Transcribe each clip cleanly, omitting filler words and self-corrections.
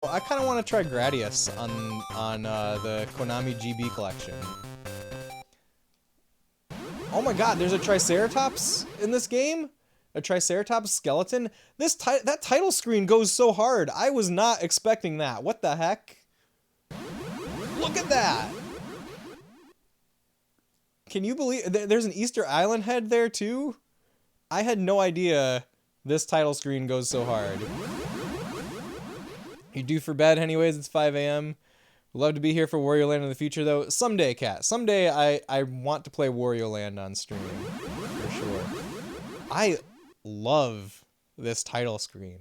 I kind of want to try Gradius on the Konami GB Collection. Oh my god, there's a Triceratops in this game? A Triceratops skeleton? That title screen goes so hard. I was not expecting that. What the heck? Look at that! Can you believe there's an Easter Island head there too? I had no idea this title screen goes so hard. You due for bed anyways, it's 5 a.m. Love to be here for Wario Land in the future though. Someday, Cat. Someday I want to play Wario Land on stream. For sure. I love this title screen.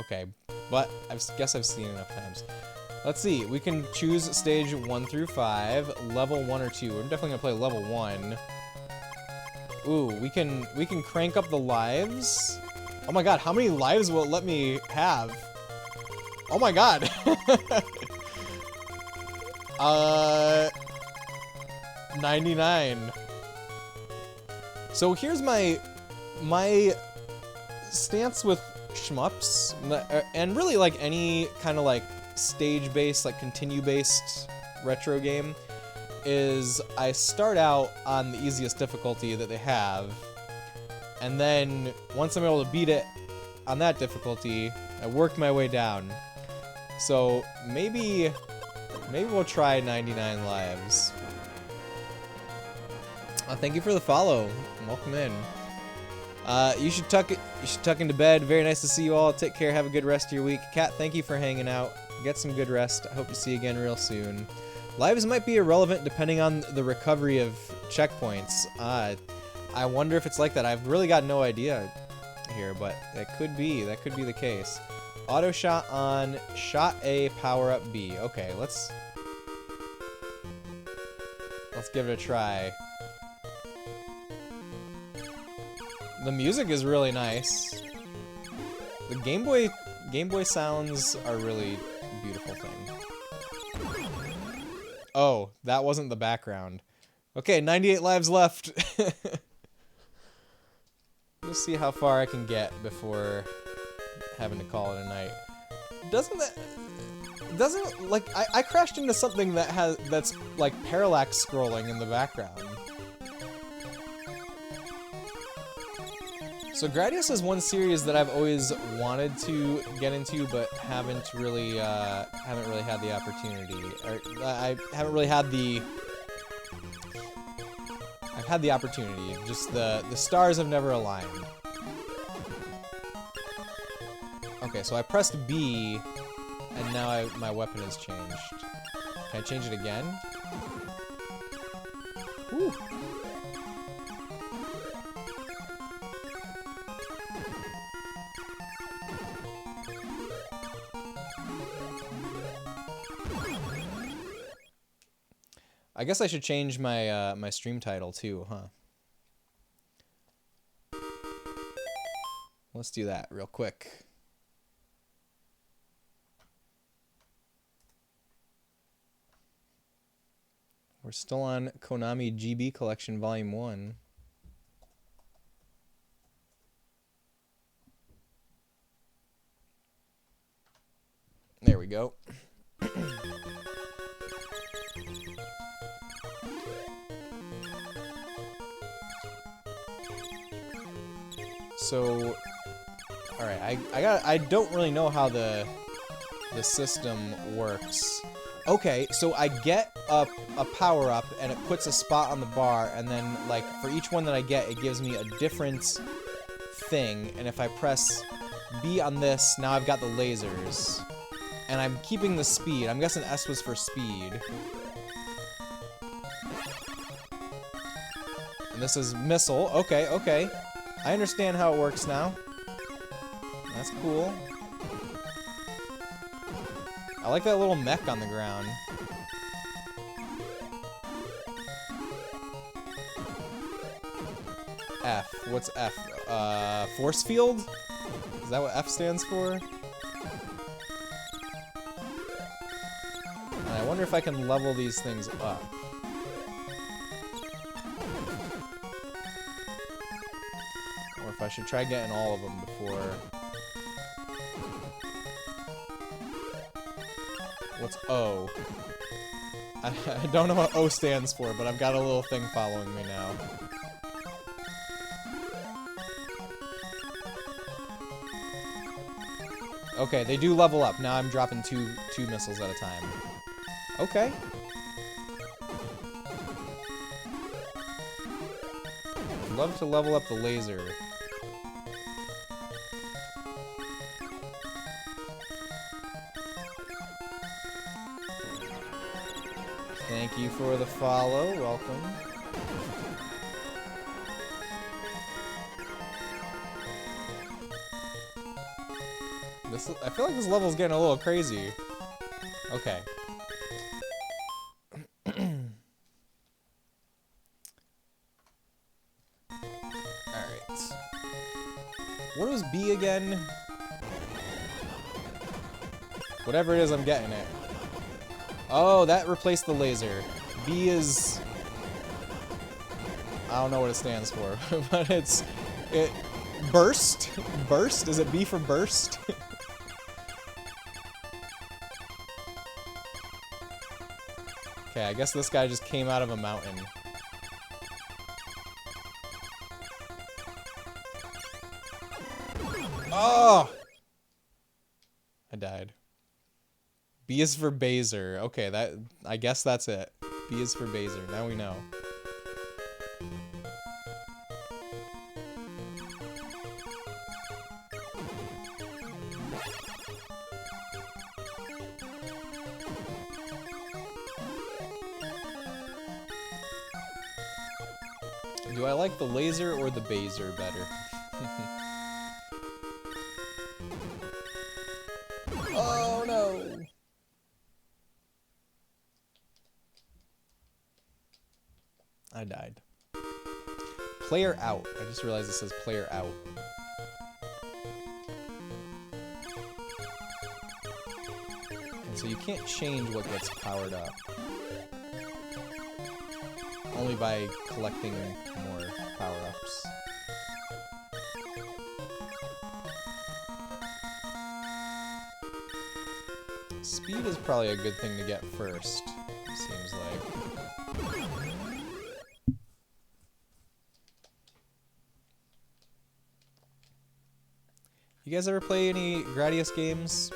Okay, but I guess I've seen it enough times. Let's see. We can choose stage 1 through 5, level 1 or 2. We're definitely gonna play level 1. Ooh, we can crank up the lives. Oh my god, how many lives will it let me have? Oh my god. 99. So here's my stance with shmups, and really like any kind of like stage-based, like continue-based retro game, is I start out on the easiest difficulty that they have, and then once I'm able to beat it on that difficulty, I work my way down. So maybe we'll try 99 lives. Thank you for the follow. Welcome in. You should tuck into bed. Very nice to see you all. Take care. Have a good rest of your week. Kat, thank you for hanging out. Get some good rest. I hope to see you again real soon. Lives might be irrelevant depending on the recovery of checkpoints. I wonder if it's like that. I've really got no idea here, but that could be the case. Auto shot on, shot A, power up B. Okay, let's give it a try. The music is really nice. The Game Boy sounds are really beautiful thing. Oh, that wasn't the background. Okay, 98 lives left. Let's see how far I can get before having to call it a night. Doesn't like I crashed into something that's like parallax scrolling in the background. So Gradius is one series that I've always wanted to get into, but haven't really had the opportunity. Or I haven't really had the. I've had the opportunity. Just the stars have never aligned. Okay, so I pressed B, and now my weapon has changed. Can I change it again? Whew. I guess I should change my my stream title too, huh? Let's do that real quick. We're still on Konami GB Collection Volume 1. There we go. So, all right, I don't really know how the system works. Okay, so I get a power-up, and it puts a spot on the bar, and then, like, for each one that I get, it gives me a different thing, and if I press B on this, now I've got the lasers. And I'm keeping the speed. I'm guessing S was for speed. And this is missile. Okay, okay. I understand how it works now. That's cool. I like that little mech on the ground. F. What's F? Force field? Is that what F stands for? And I wonder if I can level these things up. Or if I should try getting all of them before... What's O? I don't know what O stands for, but I've got a little thing following me now. Okay, they do level up. Now I'm dropping two missiles at a time. Okay. I'd love to level up the laser. Thank you for the follow. Welcome. I feel like this level's getting a little crazy. Okay. Alright. What was B again? Whatever it is, I'm getting it. Oh, that replaced the laser. B is... I don't know what it stands for, but it's... Burst? Burst? Is it B for burst? Okay, I guess this guy just came out of a mountain. Oh! I died. B is for Baser. Okay, I guess that's it. B is for Baser. Now we know. Do I like the laser or the Baser better? Oh no! I died. Player out. I just realized it says player out. And so you can't change what gets powered up. Only by collecting more power-ups. Speed is probably a good thing to get first, seems like. You guys ever play any Gradius games?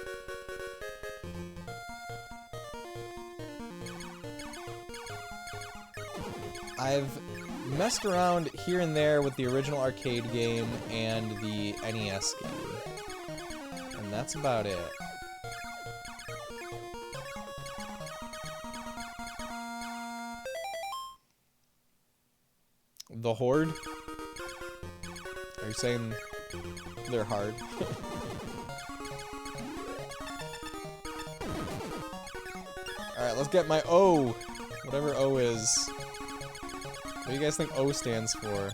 I've messed around here and there with the original arcade game and the NES game. And that's about it. The Horde? Are you saying they're hard? Alright, let's get my O! Whatever O is. What do you guys think O stands for?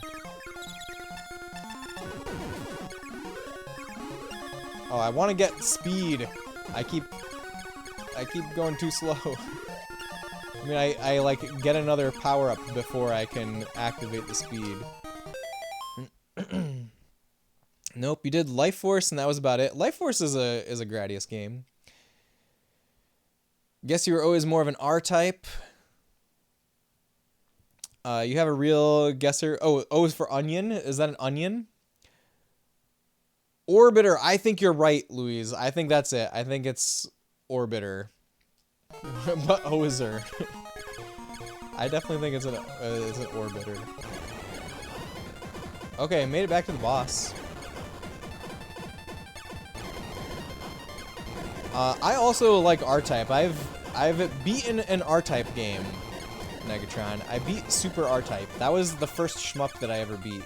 Oh, I want to get speed. I keep going too slow. I mean, I like get another power up before I can activate the speed. Nope, you did Life Force and that was about it. Life Force is a Gradius game. Guess you were always more of an R type. You have a real guesser. Oh, O is for onion. Is that an onion? Orbiter. I think you're right, Louise. I think that's it. I think it's Orbiter. But Ozer. I definitely think it's an Orbiter. Okay, made it back to the boss. I also like R-Type. I've beaten an R-Type game, Negatron. I beat Super R-Type. That was the first shmup that I ever beat.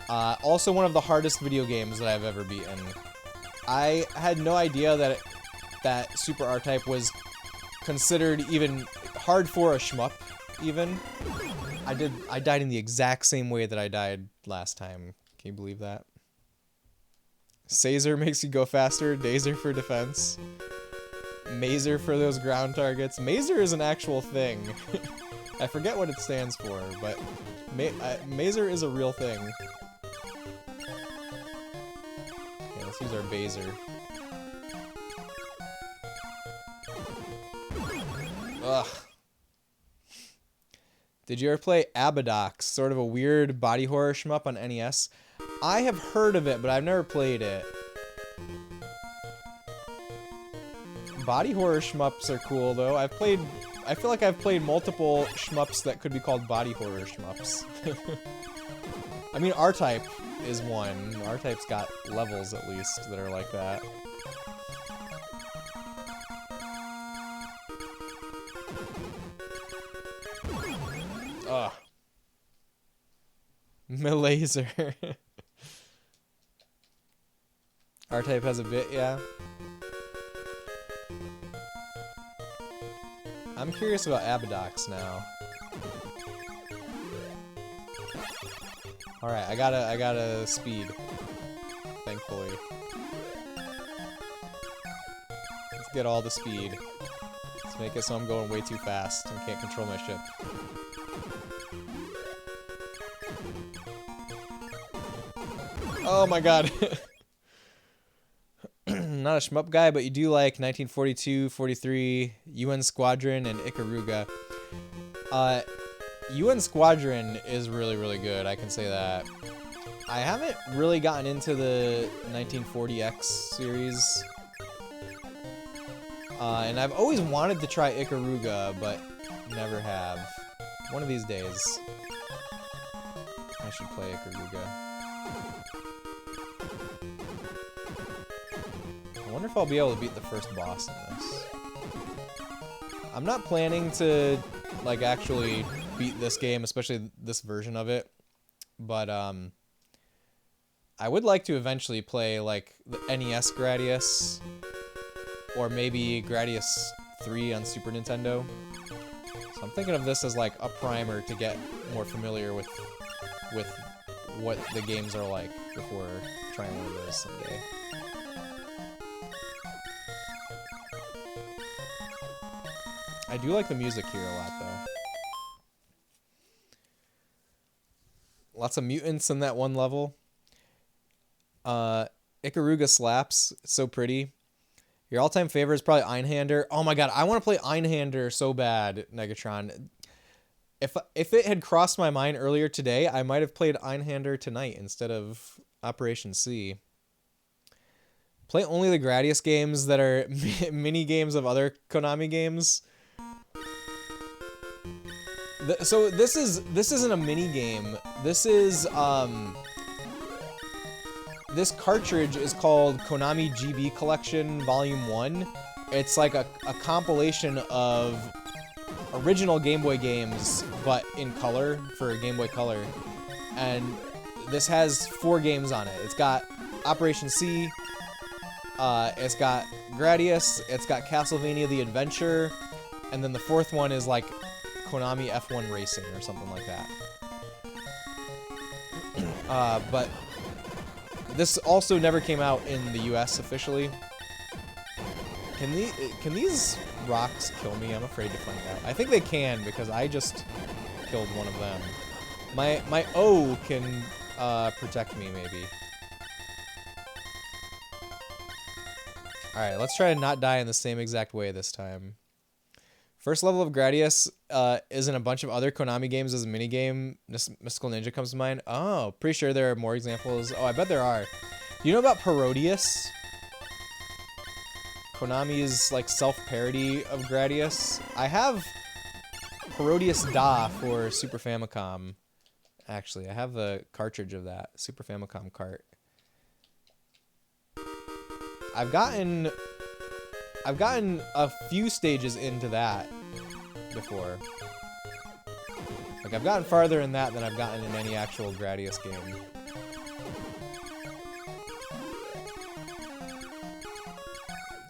Also one of the hardest video games that I've ever beaten. I had no idea that Super R-Type was considered even hard for a shmup, even. I died in the exact same way that I died last time. Can you believe that? Sazer makes you go faster, Dazer for defense. Mazer for those ground targets. Mazer is an actual thing. I forget what it stands for, but Mazer is a real thing. Okay, let's use our Baser. Ugh. Did you ever play Abadox? Sort of a weird body horror shmup on NES. I have heard of it, but I've never played it. Body horror shmups are cool, though. I feel like I've played multiple shmups that could be called body horror shmups. I mean, R-Type is one. R-Type's got levels, at least, that are like that. Ugh. Malaser. R-Type has a bit, yeah. I'm curious about Abadox now. Alright, I got a speed. Thankfully. Let's get all the speed. Let's make it so I'm going way too fast and can't control my ship. Oh my god. Not a shmup guy, but you do like 1942, 43, UN Squadron, and Ikaruga. UN Squadron is really, really good, I can say that. I haven't really gotten into the 1940X series. And I've always wanted to try Ikaruga, but never have. One of these days, I should play Ikaruga. I wonder if I'll be able to beat the first boss in this. I'm not planning to, like, actually beat this game, especially this version of it, but, I would like to eventually play, like, the NES Gradius, or maybe Gradius 3 on Super Nintendo. So I'm thinking of this as, like, a primer to get more familiar with what the games are like before trying one of those someday. I do like the music here a lot, though. Lots of mutants in that one level. Ikaruga slaps. It's so pretty. Your all-time favorite is probably Einhander. Oh my god, I want to play Einhander so bad, Negatron. If it had crossed my mind earlier today, I might have played Einhander tonight instead of Operation C. Play only the Gradius games that are mini games of other Konami games. So this isn't a mini game. This is this cartridge is called Konami GB Collection Volume 1. It's like a compilation of original Game Boy games, but in color, for Game Boy Color. And this has 4 games on it. It's got Operation C, it's got Gradius, it's got Castlevania The Adventure, and then the 4th one is like Konami F1 Racing or something like that. But this also never came out in the US officially. Can these rocks kill me? I'm afraid to find out. I think they can because I just killed one of them. My O can protect me maybe. Alright, let's try to not die in the same exact way this time. First level of Gradius is in a bunch of other Konami games as a minigame. Mystical Ninja comes to mind. Oh, pretty sure there are more examples. Oh, I bet there are. Do you know about Parodius? Konami's, like, self-parody of Gradius. I have Parodius Da for Super Famicom. Actually, I have the cartridge of that. Super Famicom cart. I've gotten a few stages into that before. Like, I've gotten farther in that than I've gotten in any actual Gradius game.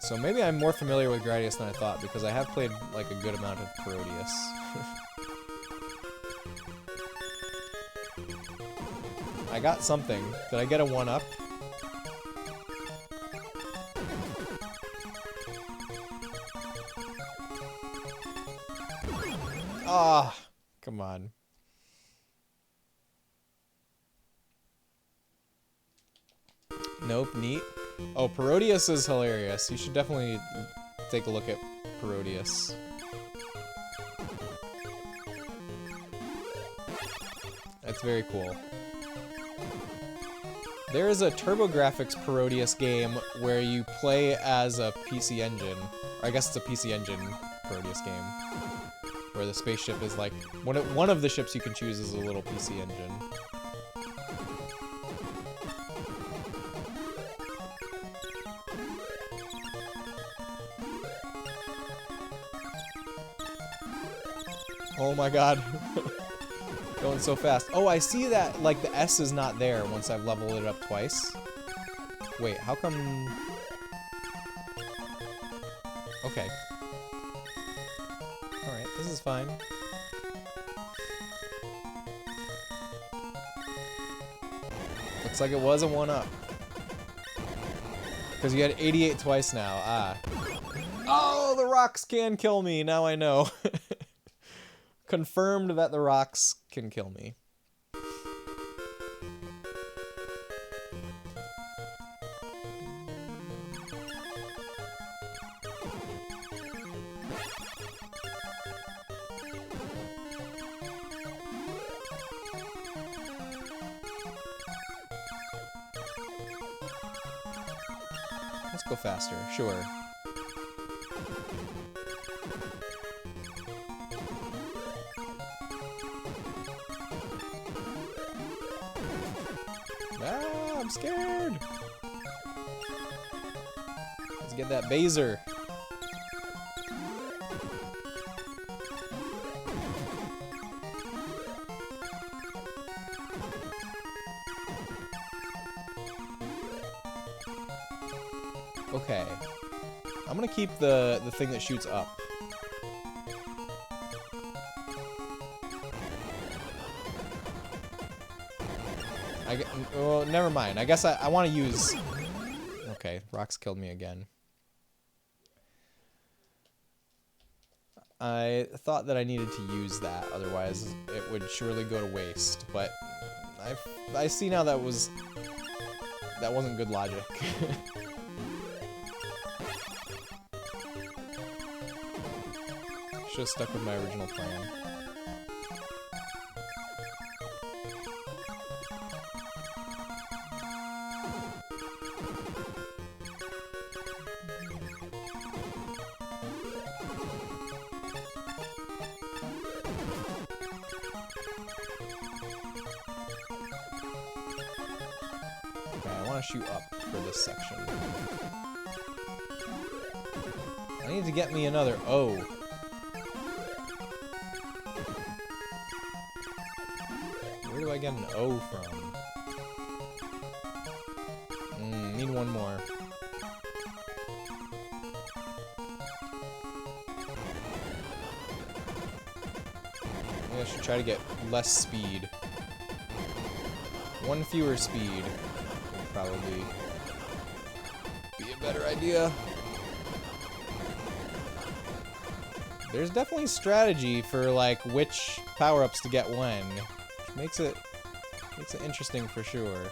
So maybe I'm more familiar with Gradius than I thought, because I have played, like, a good amount of Parodius. I got something. Did I get a 1-up? Ah, come on. Nope, neat. Oh, Parodius is hilarious. You should definitely take a look at Parodius. It's very cool. There is a TurboGrafx Parodius game where you play as a PC Engine. Or I guess it's a PC Engine Parodius game. Where the spaceship is like... One of the ships you can choose is a little PC Engine. Oh my god. Going so fast. Oh, I see that, like, the S is not there once I've leveled it up twice. Wait, how come... Okay. Alright, this is fine. Looks like it was a 1-up. Because you had 88 twice now. Ah. Oh, the rocks can kill me. Now I know. Confirmed that the rocks can kill me. Let's go faster, sure. Ah, I'm scared. Let's get that baser. Okay. I'm gonna keep the thing that shoots up. Well, never mind. I guess I want to use... Okay, rocks killed me again. I thought that I needed to use that, otherwise it would surely go to waste. But I see now that wasn't good logic. Should have stuck with my original plan. Shoot up for this section. I need to get me another O. Where do I get an O from? Need one more. Maybe I should try to get less speed. One fewer speed. Probably be a better idea. There's definitely strategy for like which power-ups to get when, which makes it interesting for sure.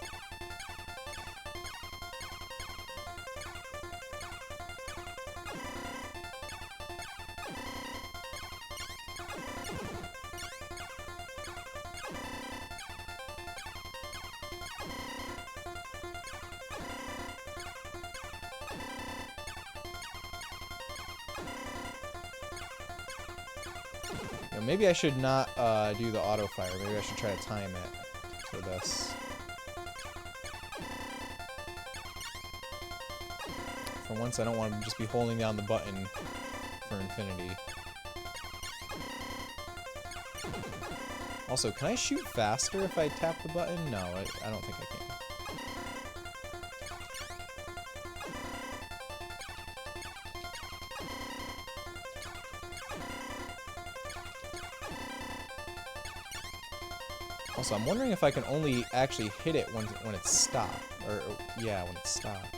Maybe I should not do the auto fire. Maybe I should try to time it for this. For once, I don't want to just be holding down the button for infinity. Also, can I shoot faster if I tap the button? No, I don't think I can. Also, I'm wondering if I can only actually hit it when it's stopped. Or, yeah, when it's stopped.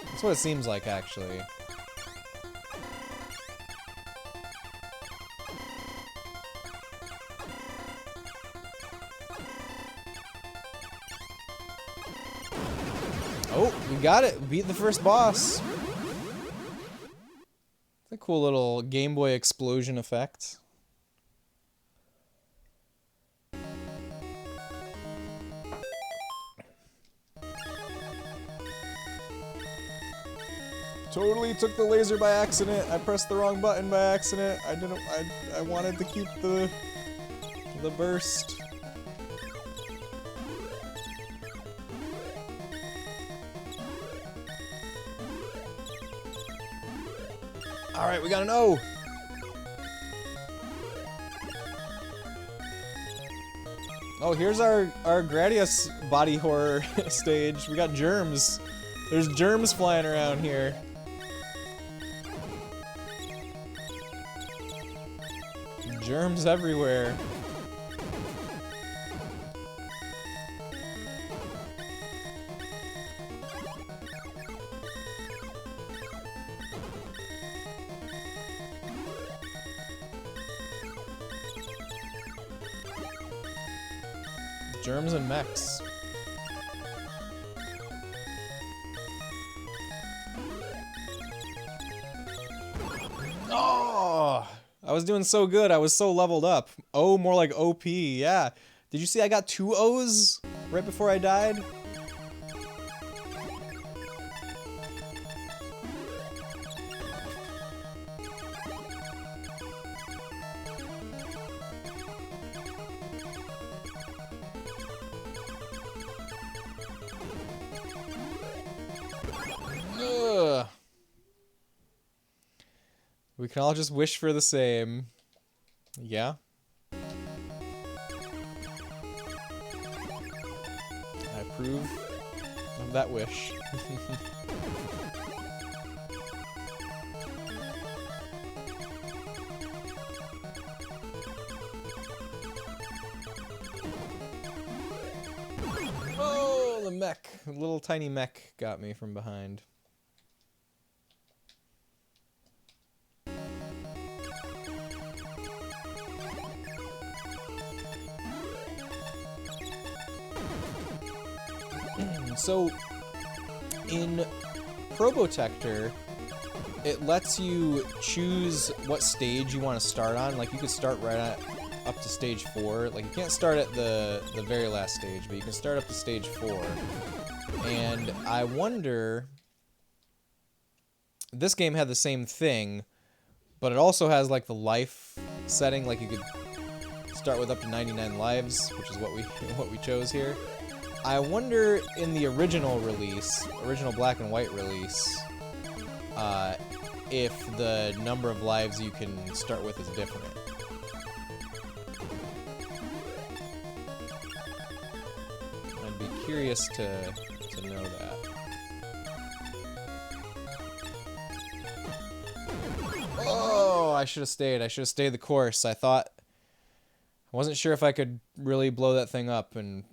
That's what it seems like, actually. Oh, we got it! We beat the first boss! cool little Game Boy explosion effect. Totally took the laser by accident. I pressed the wrong button by accident. I wanted to keep the burst. All right, we got an O. Oh, here's our Gradius body horror stage. We got germs. There's germs flying around here. Germs everywhere. Germs and mechs. Oh! I was doing so good. I was so leveled up. Oh, more like OP. Yeah. Did you see I got 2 O's right before I died? Ugh. We can all just wish for the same. Yeah. I approve of that wish. Oh, the mech. The little tiny mech got me from behind. So, in Probotector, it lets you choose what stage you want to start on. Like, you could start up to stage 4. Like, you can't start at the very last stage, but you can start up to stage 4. And I wonder... This game had the same thing, but it also has, like, the life setting. Like, you could start with up to 99 lives, which is what we chose here. I wonder in the original release, original black and white release, if the number of lives you can start with is different. I'd be curious to know that. Oh, I should have stayed. I should have stayed the course. I wasn't sure if I could really blow that thing up and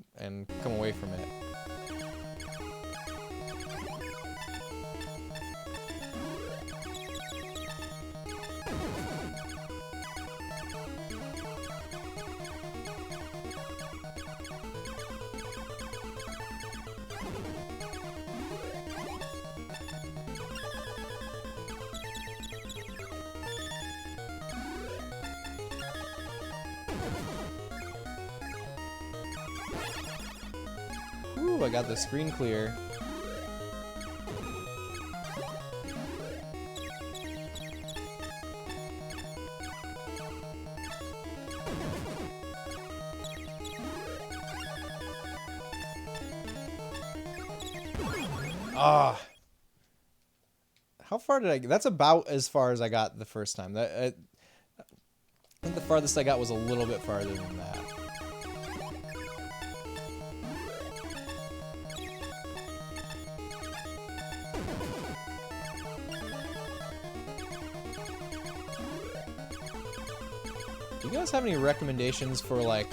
come away from it. Ooh, I got the screen clear. Ah. How far did I get? That's about as far as I got the first time. I think the farthest I got was a little bit farther than that. Do you guys have any recommendations for, like,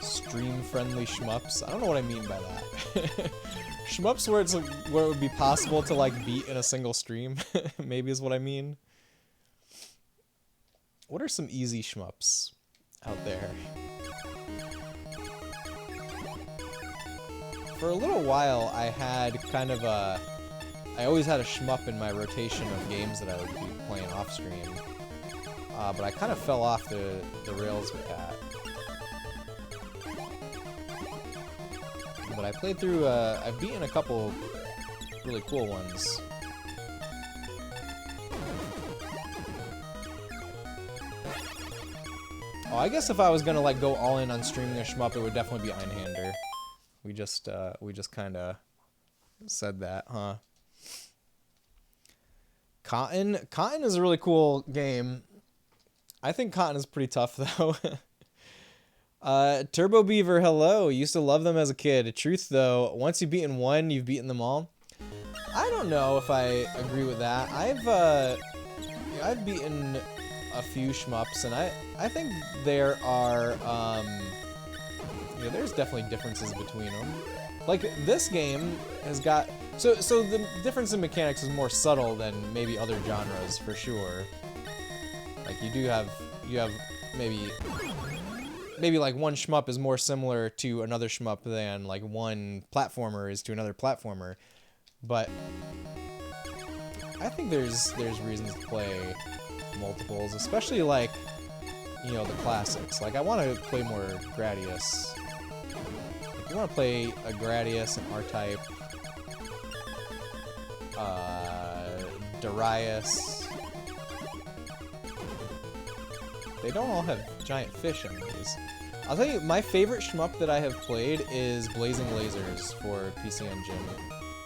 stream-friendly shmups? I don't know what I mean by that. Shmups where it's, like, where it would be possible to, like, beat in a single stream, maybe is what I mean. What are some easy shmups out there? For a little while, I had kind of a I always had a shmup in my rotation of games that I would be playing off screen. But I kind of fell off the rails with that. But I played through, I've beaten a couple really cool ones. Oh, I guess if I was gonna like go all in on streaming a shmup, it would definitely be Einhander. We just kind of said that, huh? Cotton is a really cool game. I think Cotton is pretty tough though. Turbo Beaver, hello. Used to love them as a kid. Truth though, once you've beaten one, you've beaten them all. I don't know if I agree with that. I've beaten a few shmups, and I think there are there's definitely differences between them. Like this game has got so the difference in mechanics is more subtle than maybe other genres for sure. Like you have maybe like one shmup is more similar to another shmup than like one platformer is to another platformer. But I think there's reasons to play multiples, especially like, you know, the classics. Like I want to play more Gradius. Like, you want to play a Gradius, an R-Type, Darius. They don't all have giant fish enemies. I'll tell you, my favorite shmup that I have played is Blazing Lasers for PC Engine,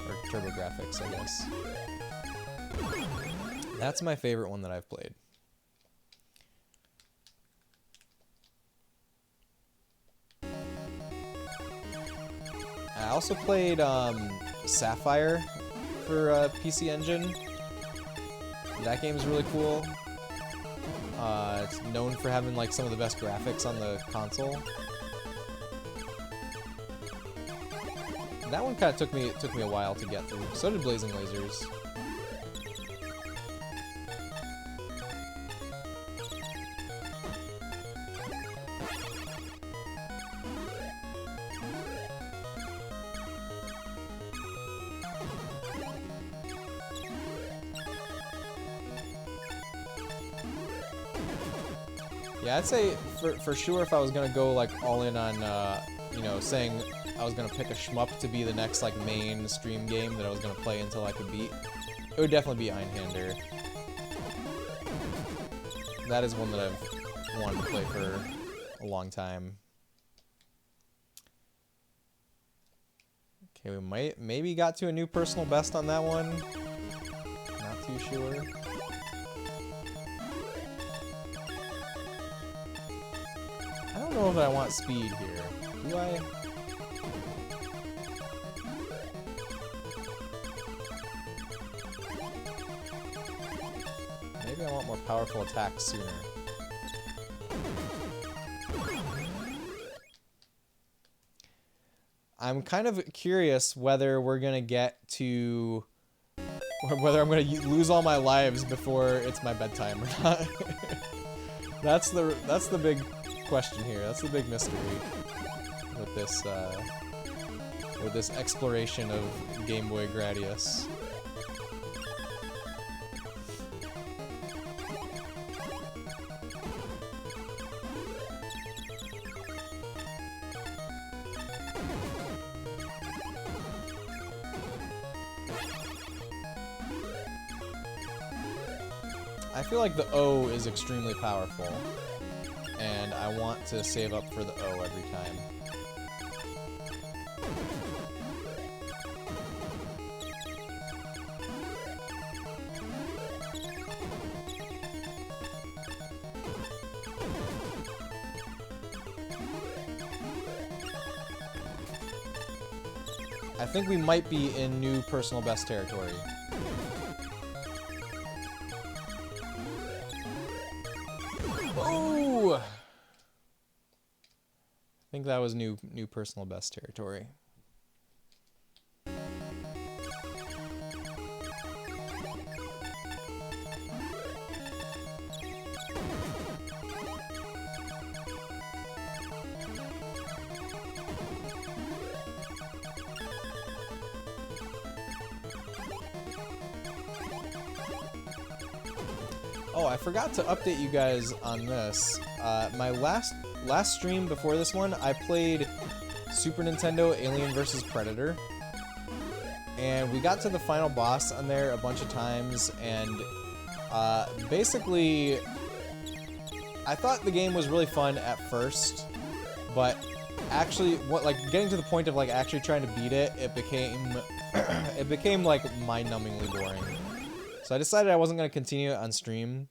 or TurboGrafx, I guess. That's my favorite one that I've played. I also played Sapphire for PC Engine. That game's really cool. It's known for having like some of the best graphics on the console. That one kind of took me a while to get through. So did Blazing Lasers. Yeah, I'd say for sure if I was gonna go like all in on you know, saying I was gonna pick a shmup to be the next like main stream game that I was gonna play until I could beat, it would definitely be Einhander. That is one that I've wanted to play for a long time. Okay, we maybe got to a new personal best on that one. Not too sure. I don't know if I want speed here. Do I? Maybe I want more powerful attacks sooner. I'm kind of curious whether we're gonna get to, or whether I'm gonna lose all my lives before it's my bedtime or not. That's the big question here. That's the big mystery with this exploration of Game Boy Gradius. I feel like the O is extremely powerful, and I want to save up for the O every time. I think we might be in new personal best territory. Oh! I think that was new personal best territory. Oh, I forgot to update you guys on this. My last stream before this one, I played Super Nintendo Alien vs. Predator. And we got to the final boss on there a bunch of times, and basically, I thought the game was really fun at first, but actually, getting to the point of like actually trying to beat it, it became like mind-numbingly boring. So I decided I wasn't going to continue it on stream,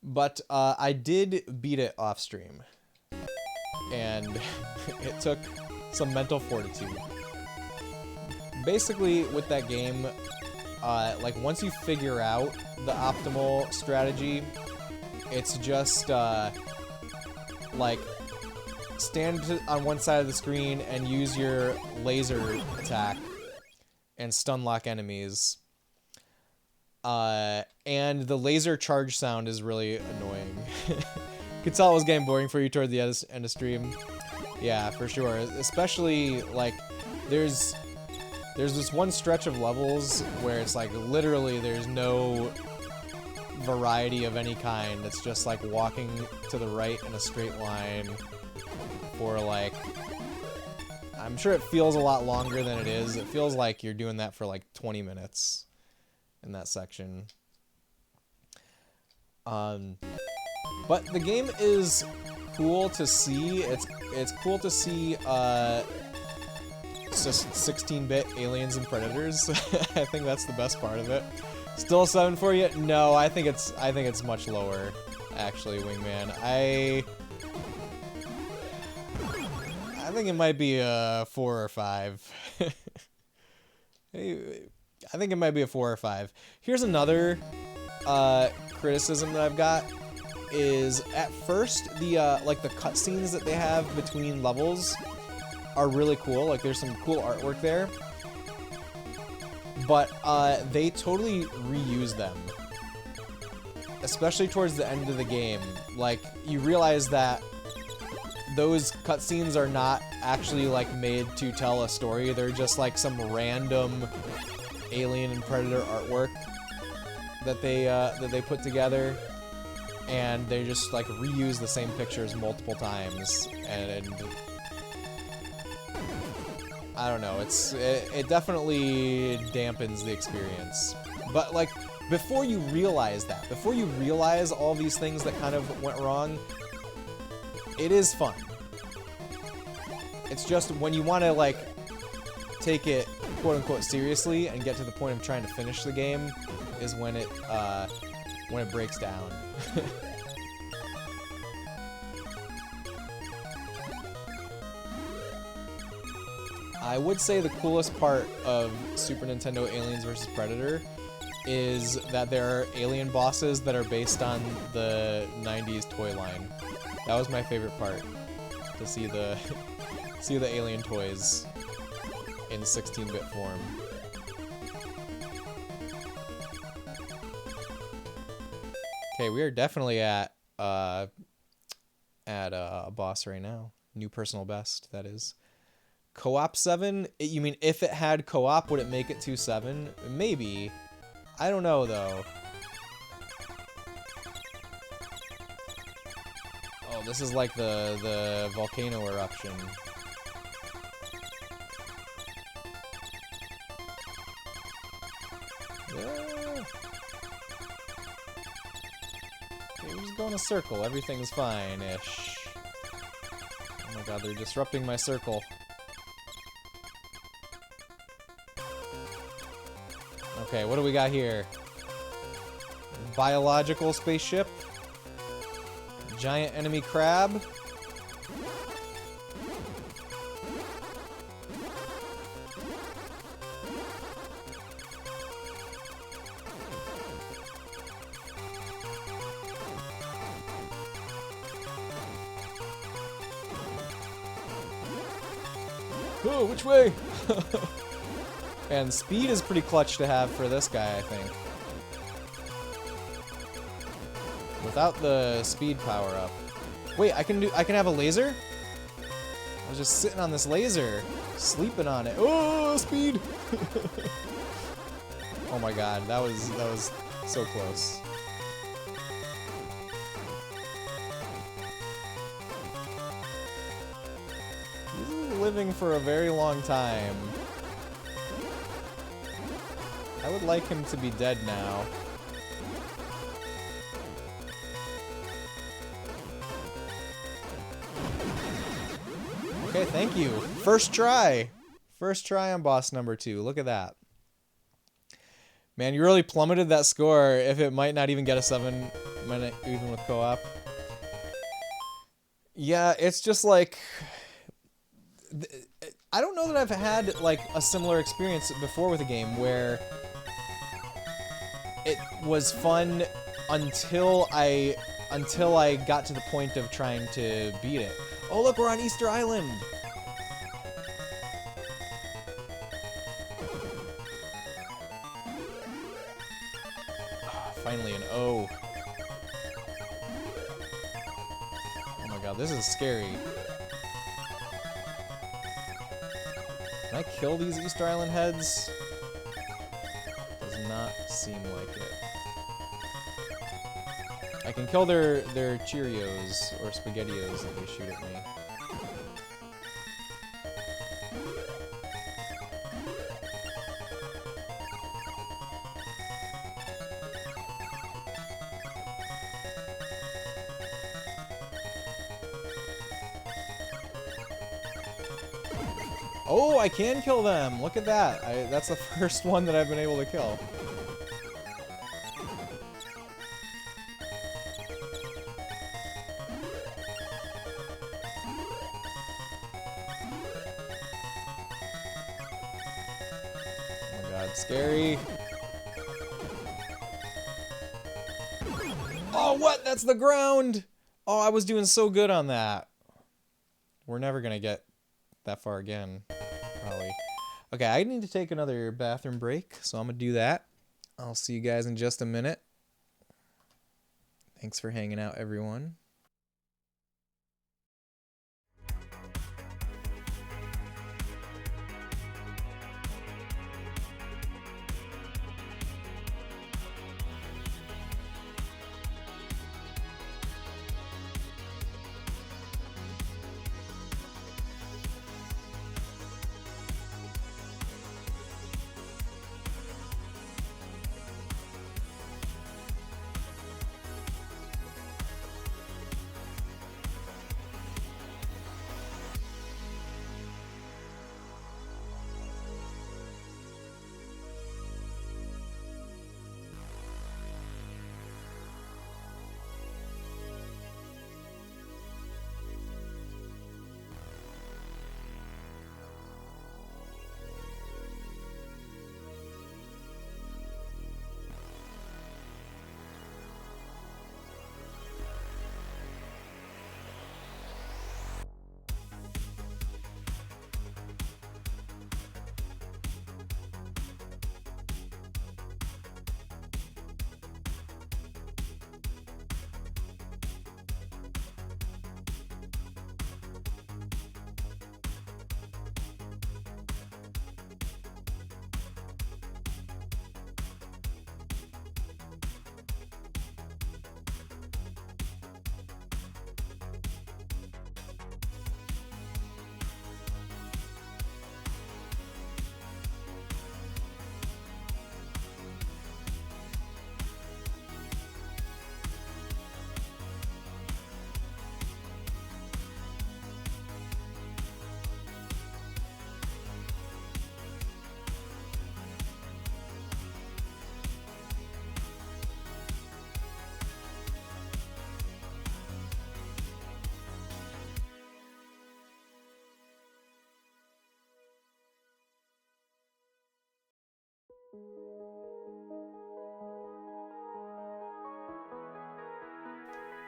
but I did beat it off stream, and it took some mental fortitude. Basically, with that game, like once you figure out the optimal strategy, it's just like stand on one side of the screen and use your laser attack and stun lock enemies. And the laser charge sound is really annoying. You could tell it was getting boring for you toward the end of stream. Yeah, for sure. Especially like there's this one stretch of levels where it's like literally there's no variety of any kind. It's just like walking to the right in a straight line for like, I'm sure it feels a lot longer than it is. It feels like you're doing that for like 20 minutes in that section. But the game is cool to see. It's cool to see just 16-bit aliens and predators. I think that's the best part of it. Still a 7 for you? No, I think it's much lower, actually, Wingman. I think it might be a 4 or 5. I think it might be a 4 or 5. Here's another criticism that I've got is at first the like the cutscenes that they have between levels are really cool. Like there's some cool artwork there, but they totally reuse them, especially towards the end of the game. Like you realize that those cutscenes are not actually like made to tell a story. They're just like some random Alien and Predator artwork that they put together, and they just like reuse the same pictures multiple times, and I don't know, it definitely dampens the experience. But like before you realize that, before you realize all these things that kind of went wrong, it is fun. It's just when you want to like take it quote-unquote seriously and get to the point of trying to finish the game is when it breaks down. I would say the coolest part of Super Nintendo Aliens vs. Predator is that there are alien bosses that are based on the 90s toy line. That was my favorite part, to see the alien toys in 16-bit form. Okay, we are definitely at a boss right now. New personal best, that is. Co-op 7? You mean if it had co-op, would it make it to 7? Maybe. I don't know, though. Oh, this is like the volcano eruption. We're just going a circle. Everything's fine-ish. Oh my god, they're disrupting my circle. Okay, what do we got here? Biological spaceship. Giant enemy crab. Oh, which way? And speed is pretty clutch to have for this guy, I think. Without the speed power up. Wait, I can have a laser? I was just sitting on this laser, sleeping on it. Oh, speed! Oh my god, that was so close. living for a very long time. I would like him to be dead now. Okay, thank you. First try. First try on boss number 2. Look at that. Man, you really plummeted that score if it might not even get a 7-minute even with co-op. Yeah, it's just like... I don't know that I've had like a similar experience before with a game where it was fun until I got to the point of trying to beat it. Oh look, we're on Easter Island! Finally an O. Oh my god, this is scary. Can I kill these Easter Island heads? Does not seem like it. I can kill their Cheerios or SpaghettiOs that they shoot at me. Oh, I can kill them! Look at that! That's the first one that I've been able to kill. Oh my god, scary. Oh, what? That's the ground! Oh, I was doing so good on that. We're never gonna get that far again. Probably. Okay, I need to take another bathroom break, so I'm gonna do that. I'll see you guys in just a minute. Thanks for hanging out, everyone.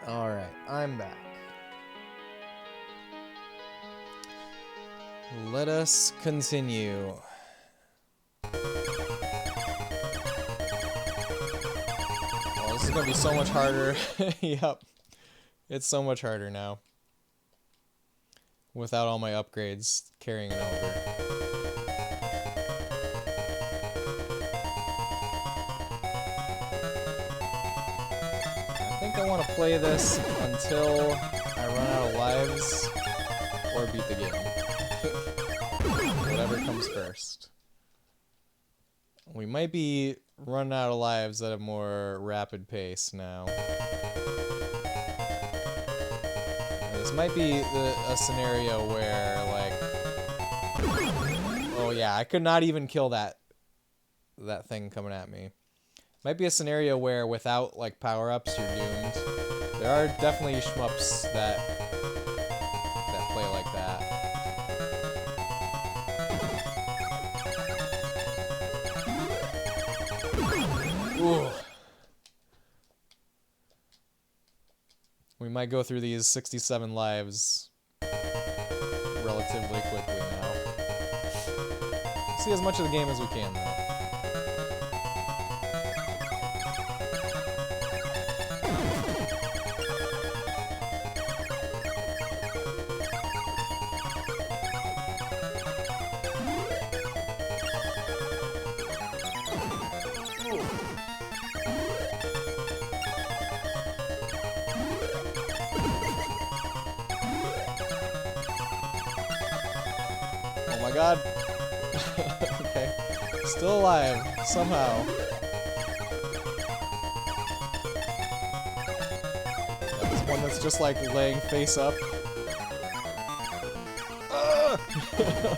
Alright, I'm back. Let us continue. Oh, this is gonna be so much harder. Yep. It's so much harder now. Without all my upgrades carrying it over. I think I want to play this until I run out of lives or beat the game. comes first. We might be running out of lives at a more rapid pace now. This might be a scenario where, like... Oh yeah, I could not even kill that thing coming at me. Might be a scenario where without, like, power-ups, you're doomed. There are definitely shmups that play like that. Ooh. We might go through these 67 lives relatively quickly now. See as much of the game as we can, though. Oh my god. Okay. Still alive, somehow. There's one that's just like laying face up.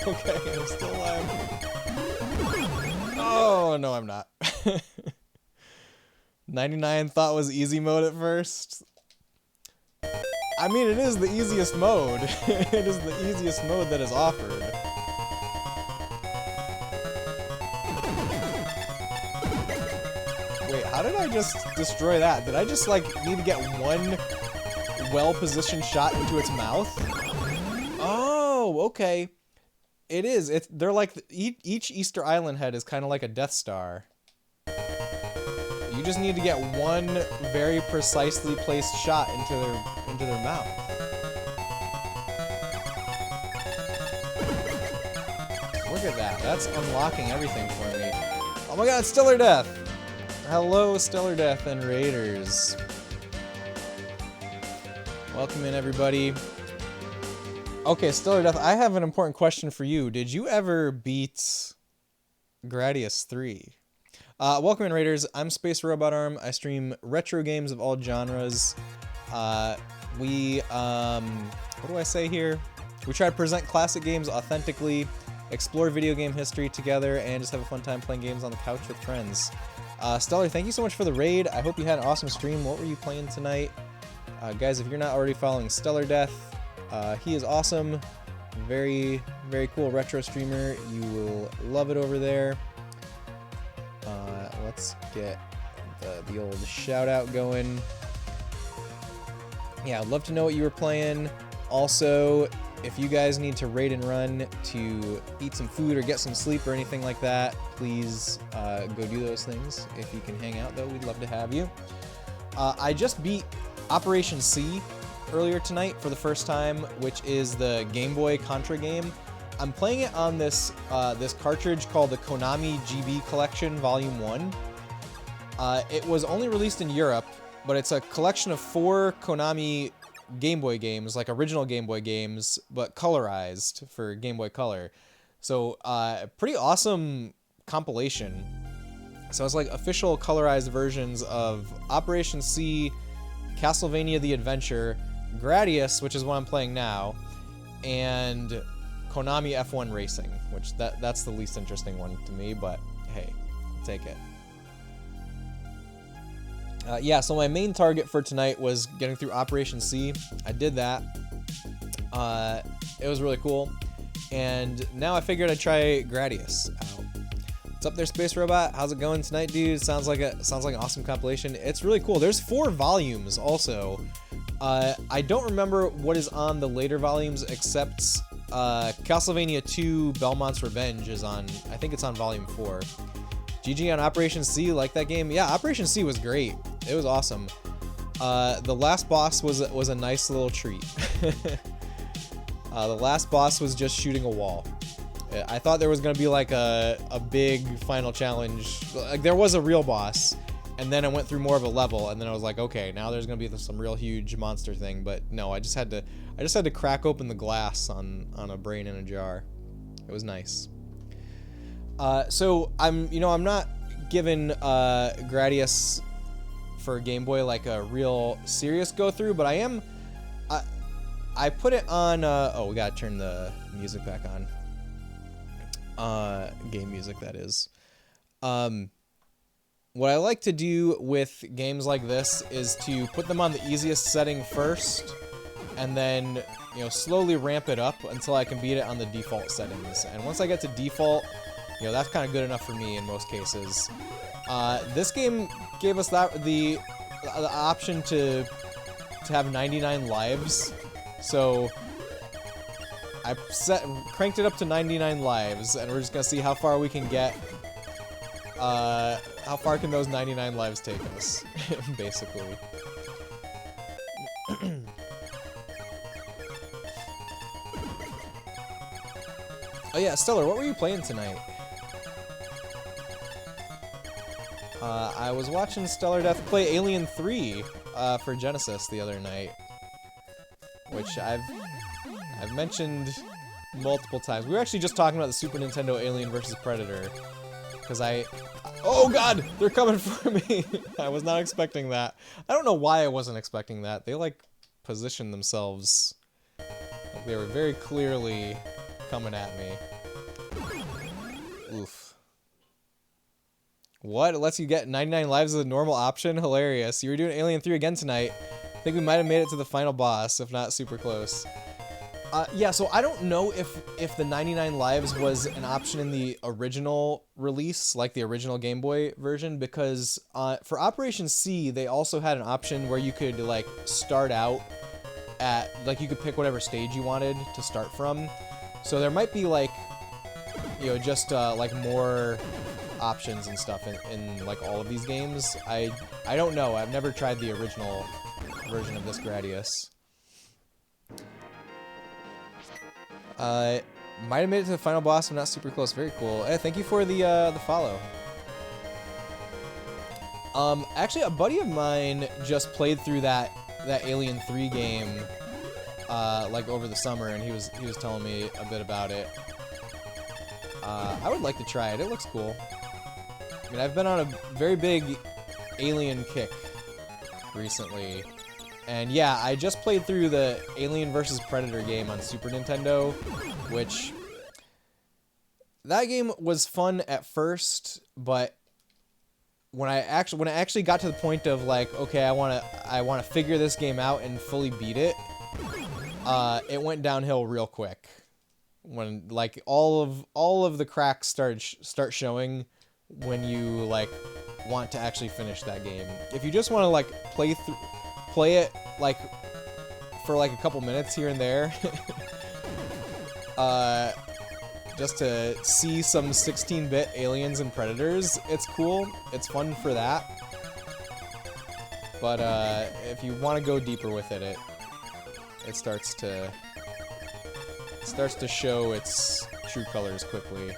Okay, I'm still alive. Oh, no, I'm not. 99 thought was easy mode at first. I mean, it is the easiest mode. It is the easiest mode that is offered. Wait, how did I just destroy that? Did I just, like, need to get one well-positioned shot into its mouth? Oh, okay. It is. They're like, each Easter Island head is kind of like a Death Star. You just need to get one very precisely placed shot into their mouth. Look at that. That's unlocking everything for me. Oh my god, Stellar Death! Hello, Stellar Death and Raiders. Welcome in, everybody. Okay, Stellar Death, I have an important question for you. Did you ever beat Gradius 3? Welcome in, Raiders. I'm Space Robot Arm. I stream retro games of all genres. What do I say here? We try to present classic games authentically, explore video game history together, and just have a fun time playing games on the couch with friends. Stellar, thank you so much for the raid. I hope you had an awesome stream. What were you playing tonight? Guys, if you're not already following Stellar Death, he is awesome. Very, very cool retro streamer. You will love it over there. Let's get the old shout out going. Yeah, I'd love to know what you were playing. Also, if you guys need to raid and run to eat some food or get some sleep or anything like that, please go do those things. If you can hang out, though, we'd love to have you. I just beat Operation C earlier tonight for the first time, which is the Game Boy Contra game. I'm playing it on this this cartridge called the Konami GB Collection Volume 1. It was only released in Europe, but it's a collection of 4 Konami Game Boy games, like original Game Boy games, but colorized for Game Boy Color. So, pretty awesome compilation. So it's like official colorized versions of Operation C, Castlevania The Adventure, Gradius, which is what I'm playing now, and Konami F1 Racing, which that's the least interesting one to me, but hey, I'll take it. Yeah, so my main target for tonight was getting through Operation C. I did that. It was really cool. And now I figured I'd try Gradius out. What's up there, Space Robot? How's it going tonight, dude? Sounds like an awesome compilation. It's really cool. There's 4 volumes also. I don't remember what is on the later volumes except Castlevania 2 Belmont's Revenge is on, I think it's on volume 4. GG on Operation C, like that game? Yeah, Operation C was great. It was awesome. The last boss was a nice little treat. The last boss was just shooting a wall. I thought there was going to be like a big final challenge. Like there was a real boss, and then I went through more of a level, and then I was like, okay, now there's going to be some real huge monster thing. But no, I just had to crack open the glass on a brain in a jar. It was nice. So I'm not giving Gradius for Game Boy like a real serious go through, but I am. I put it on. Oh, we gotta turn the music back on. Game music, that is. What I like to do with games like this is to put them on the easiest setting first, and then slowly ramp it up until I can beat it on the default settings. And once I get to default, that's kind of good enough for me in most cases. This game gave us the option to have 99 lives, so I cranked it up to 99 lives, and we're just gonna see how far we can get. How far can those 99 lives take us, basically? Oh yeah, Stellar, what were you playing tonight? I was watching Stellar Death play Alien 3 for Genesis the other night, which I've mentioned multiple times. We were actually just talking about the Super Nintendo Alien vs. Predator, because oh god, they're coming for me! I was not expecting that. I don't know why I wasn't expecting that. They like positioned themselves like they were very clearly coming at me. Oof. What? It lets you get 99 lives as a normal option? Hilarious. You were doing Alien 3 again tonight. I think we might have made it to the final boss, if not super close. Yeah, so I don't know if the 99 lives was an option in the original release, like the original Game Boy version, because for Operation C, they also had an option where you could, like, start out at, like, you could pick whatever stage you wanted to start from. So there might be, like, just, like, more options and stuff in like, all of these games. I don't know. I've never tried the original version of this Gradius. Might have made it to the final boss. I'm not super close. Very cool. Hey, thank you for the follow. Actually, a buddy of mine just played through that Alien 3 game, like over the summer, and he was telling me a bit about it. I would like to try it. It looks cool. I mean, I've been on a very big Alien kick recently. And yeah, I just played through the Alien vs. Predator game on Super Nintendo, which that game was fun at first, but when I actually got to the point of like, okay, I want to figure this game out and fully beat it, it went downhill real quick. When like all of the cracks start showing when you like want to actually finish that game. If you just want to like play it like for like a couple minutes here and there, just to see some 16-bit aliens and predators, it's cool. It's fun for that. But if you want to go deeper with it, it starts to show its true colors quickly.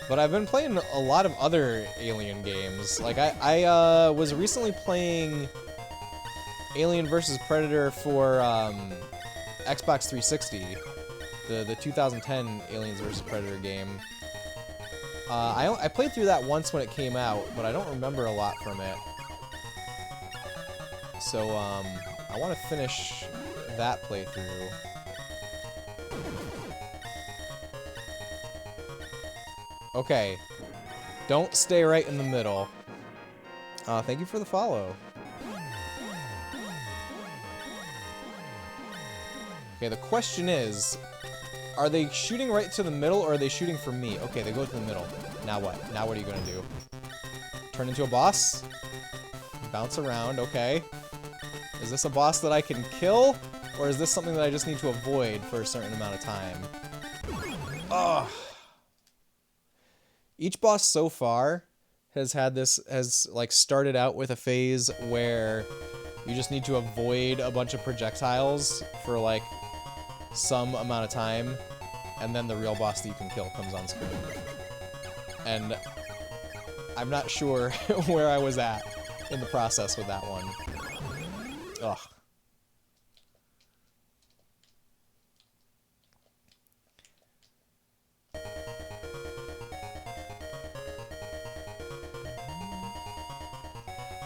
But I've been playing a lot of other Alien games. Like, I was recently playing Alien vs. Predator for Xbox 360, the 2010 Aliens vs. Predator game. I played through that once when it came out, but I don't remember a lot from it. So, I want to finish that playthrough. Okay, don't stay right in the middle. Thank you for the follow. Okay, the question is, are they shooting right to the middle, or are they shooting for me? Okay, they go to the middle. Now what? Now what are you gonna do? Turn into a boss? Bounce around, okay. Is this a boss that I can kill, or is this something that I just need to avoid for a certain amount of time? Ugh. Each boss so far has like started out with a phase where you just need to avoid a bunch of projectiles for like some amount of time, and then the real boss that you can kill comes on screen. And I'm not sure where I was at in the process with that one. Ugh.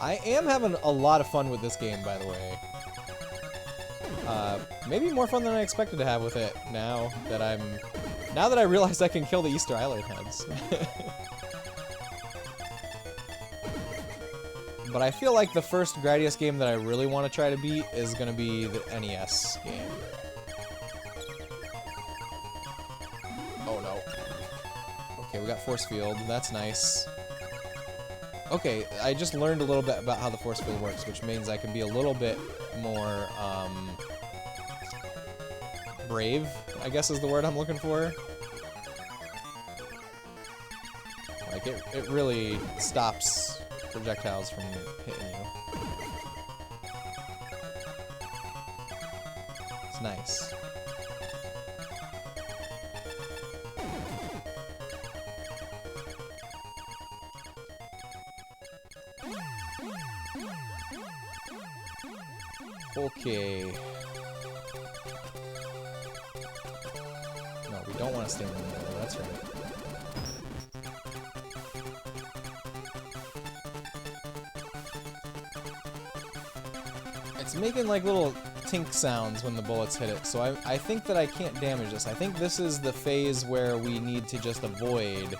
I am having a lot of fun with this game, by the way. Maybe more fun than I expected to have with it now that I realized I can kill the Easter Island heads. But I feel like the first Gradius game that I really want to try to beat is going to be the NES game. Oh no. Okay, we got Force Field. That's nice. Okay, I just learned a little bit about how the Force Field works, which means I can be a little bit more, brave, I guess is the word I'm looking for. Like, it really stops projectiles from hitting you. It's nice. Okay. No, we don't want to stay in the middle, that's right. It's making like little tink sounds when the bullets hit it, so I think that I can't damage this. I think this is the phase where we need to just avoid.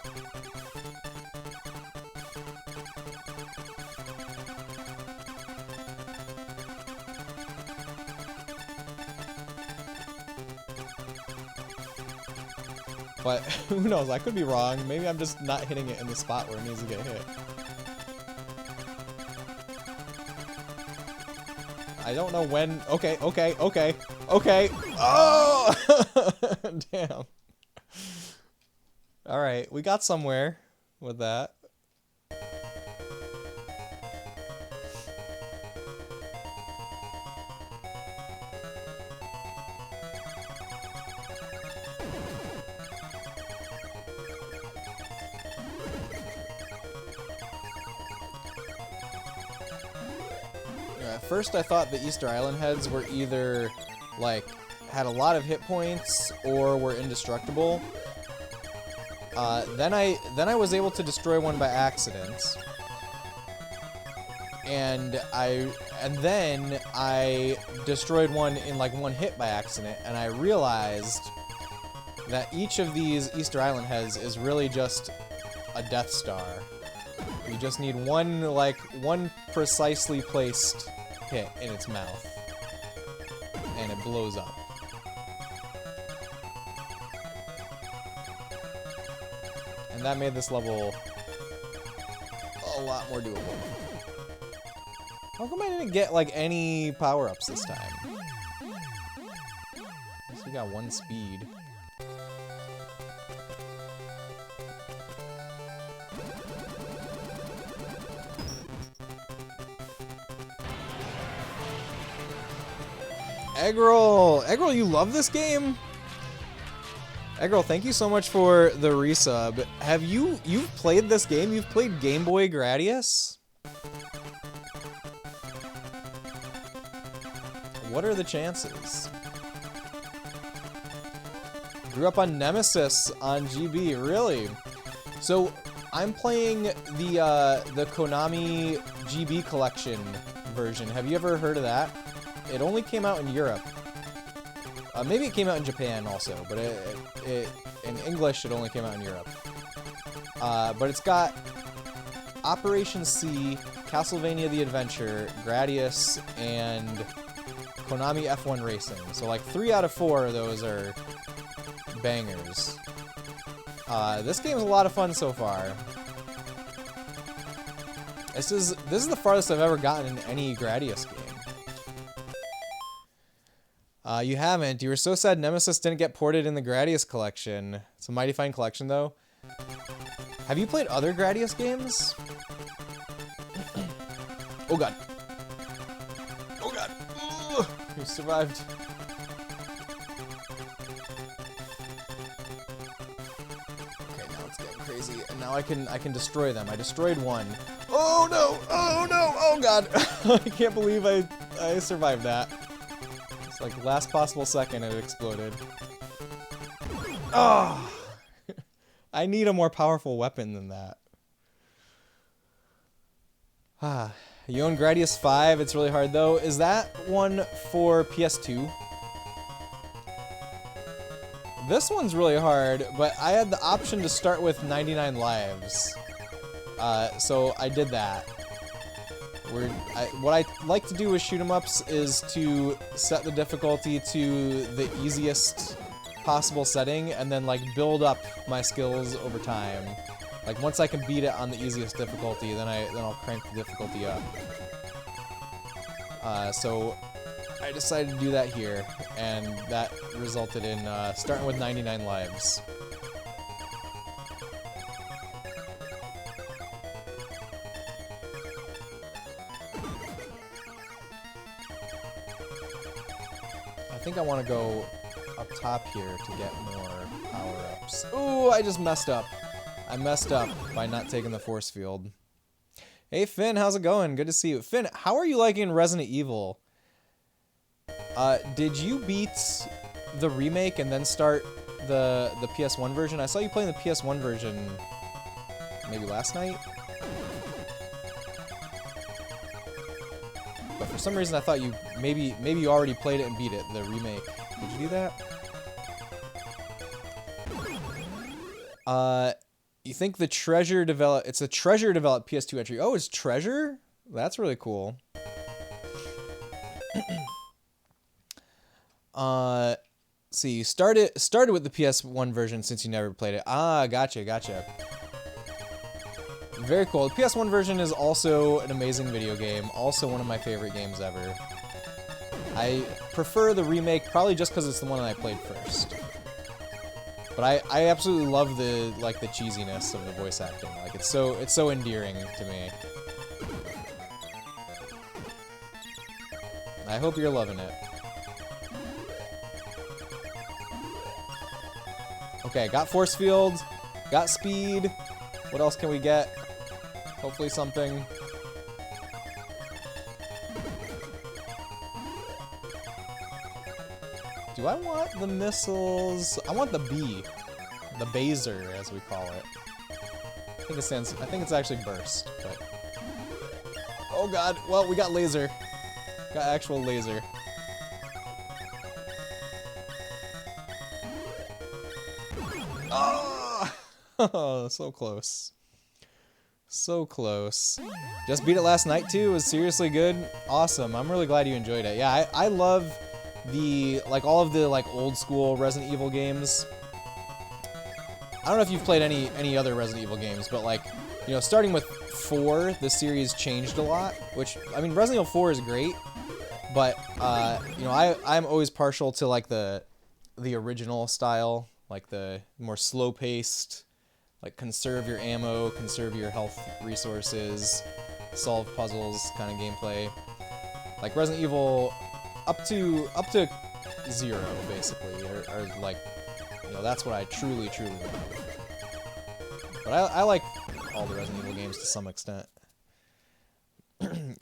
But who knows, I could be wrong. Maybe I'm just not hitting it in the spot where it needs to get hit. I don't know when. Okay. Oh! Damn. Alright, we got somewhere with that. At first I thought the Easter Island heads were either, like, had a lot of hit points or were indestructible. Then I was able to destroy one by accident. And then I destroyed one in like one hit by accident, and I realized that each of these Easter Island heads is really just a Death Star. You just need one precisely placed hit in its mouth, and it blows up. And that made this level a lot more doable. How come I didn't get, like, any power-ups this time? At least we got one speed. Eggroll! Eggroll, you love this game? Eggroll, thank you so much for the resub. You've played this game? You've played Game Boy Gradius? What are the chances? Grew up on Nemesis on GB, really? So, I'm playing the Konami GB Collection version. Have you ever heard of that? It only came out in Europe. Maybe it came out in Japan also, but in English it only came out in Europe. But it's got Operation C, Castlevania the Adventure, Gradius, and Konami F1 Racing. So like 3 out of 4 of those are bangers. This game is a lot of fun so far. This is the farthest I've ever gotten in any Gradius game. You haven't. You were so sad Nemesis didn't get ported in the Gradius collection. It's a mighty fine collection, though. Have you played other Gradius games? Oh god. Oh god. Ugh. You survived. Okay, now it's getting crazy, and now I can destroy them. I destroyed one. Oh no! Oh no! Oh god! I can't believe I survived that. It's like last possible second it exploded. Oh! I need a more powerful weapon than that. You own Gradius 5, it's really hard though. Is that one for PS2? This one's really hard, but I had the option to start with 99 lives. So I did that. What I like to do with shoot 'em ups is to set the difficulty to the easiest possible setting and then like build up my skills over time. Like once I can beat it on the easiest difficulty, then I'll crank the difficulty up. So I decided to do that here, and that resulted in starting with 99 lives. I think I want to go up top here to get more power-ups. Ooh, I just messed up. I messed up by not taking the force field. Hey Finn, how's it going? Good to see you. Finn, how are you liking Resident Evil? Did you beat the remake and then start the PS1 version? I saw you playing the PS1 version maybe last night? But for some reason I thought you maybe you already played it and beat it, the remake. Did you do that? You think the Treasure it's a Treasure developed PS2 entry. Oh, it's Treasure? That's really cool. See, you started with the PS1 version since you never played it. Ah, gotcha. Very cool. The PS1 version is also an amazing video game. Also one of my favorite games ever. I prefer the remake probably just because it's the one that I played first. But I absolutely love the cheesiness of the voice acting. Like it's so endearing to me. I hope you're loving it. Okay, got force field, got speed. What else can we get? Hopefully something. Do I want the missiles? I want the B. The Baser, as we call it. I think it's actually burst, but... Oh god, well, we got laser. Got actual laser. Oh! So close. So close. Just beat it last night too. It was seriously good. Awesome. I'm really glad you enjoyed it. Yeah, I love all of the old school Resident Evil games. I don't know if you've played any other Resident Evil games, but starting with 4, the series changed a lot, which, I mean, Resident Evil 4 is great, but I'm always partial to the original style, like the more slow-paced, conserve your ammo, conserve your health resources, solve puzzles kind of gameplay. Like Resident Evil up to 0 basically, or that's what I truly love. But I like all the Resident Evil games to some extent.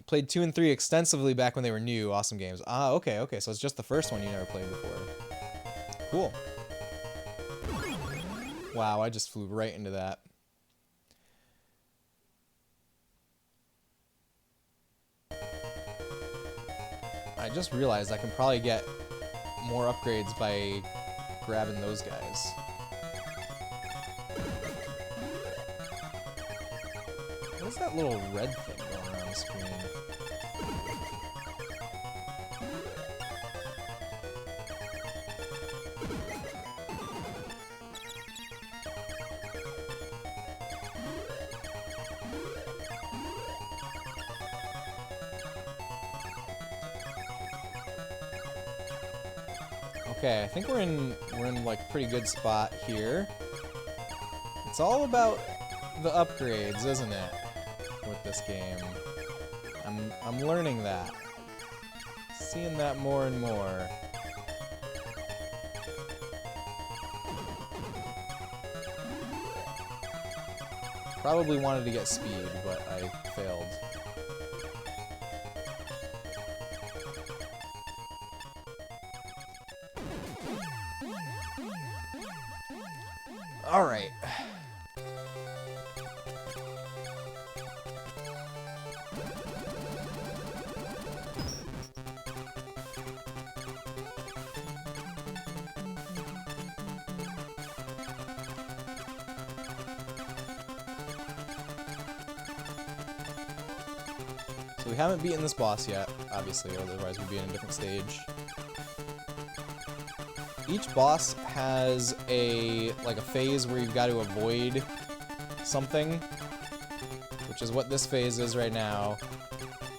Played 2 and 3 extensively back when they were new. Awesome games. Ah, okay, so it's just the first one you never played before. Cool. Wow, I just flew right into that. I just realized I can probably get more upgrades by grabbing those guys. What's that little red thing going around the screen? Okay, I think we're in pretty good spot here. It's all about the upgrades, isn't it? With this game. I'm learning that. Seeing that more and more. Probably wanted to get speed, but I failed. All right. So we haven't beaten this boss yet, obviously, otherwise we'd be in a different stage. Each boss has a phase where you've got to avoid something, which is what this phase is right now.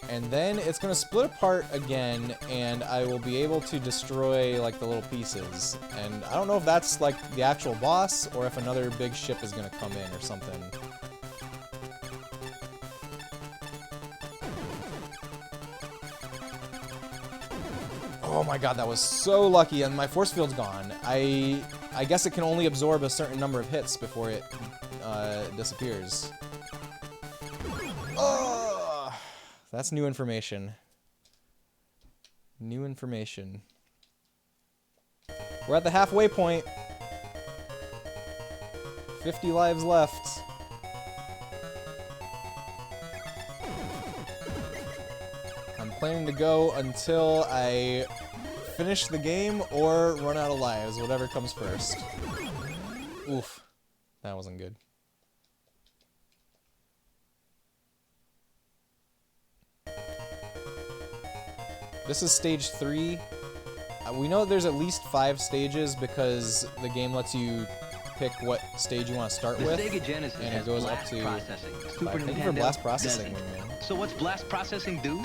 And then it's going to split apart again, and I will be able to destroy, like, the little pieces. And I don't know if that's, like, the actual boss, or if another big ship is going to come in or something. Oh my god, that was so lucky, and my force field's gone. I guess it can only absorb a certain number of hits before it disappears. Oh, that's new information. New information. We're at the halfway point. 50 lives left. I'm planning to go until I finish the game or run out of lives, whatever comes first. Oof. That wasn't good. This is stage 3. We know there's at least 5 stages because the game lets you pick what stage you want to start with, and it goes up to 5. Thank you for blast processing, Wingman. So what's blast processing do?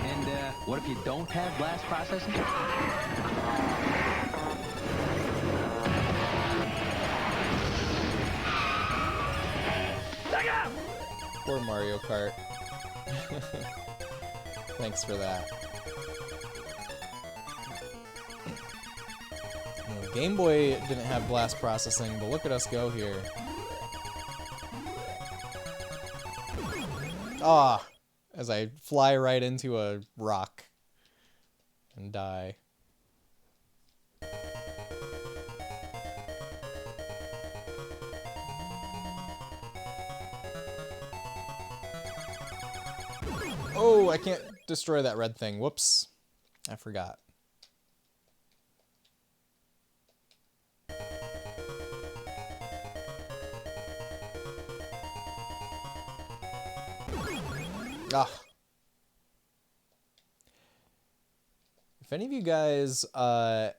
And what if you don't have blast processing? Poor Mario Kart. Thanks for that. Well, Game Boy didn't have blast processing, but look at us go here. Ah! As I fly right into a rock and die. Oh, I can't destroy that red thing. Whoops. I forgot. Ah. If any of you guys are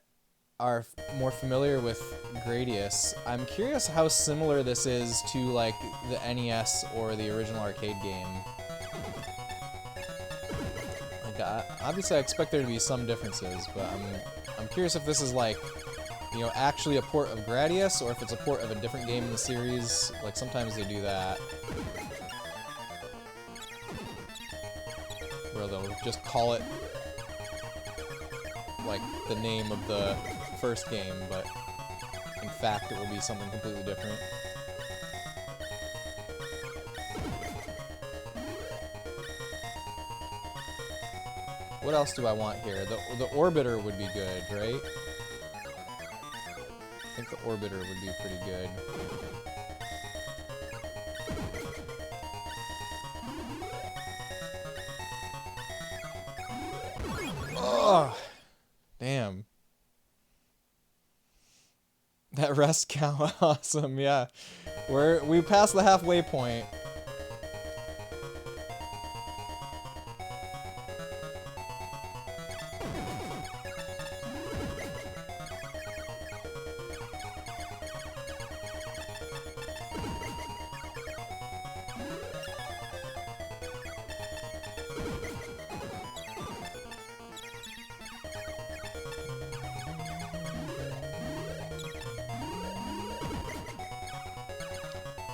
more familiar with Gradius, I'm curious how similar this is to, like, the NES or the original arcade game. Obviously, I expect there to be some differences, but I'm curious if this is, like, you know, actually a port of Gradius, or if it's a port of a different game in the series. Like, sometimes they do that, where they'll just call it, like, the name of the first game, but in fact it will be something completely different. What else do I want here? The orbiter would be good, right? I think the orbiter would be pretty good. Oh, damn. That rest count, awesome, yeah. We passed the halfway point.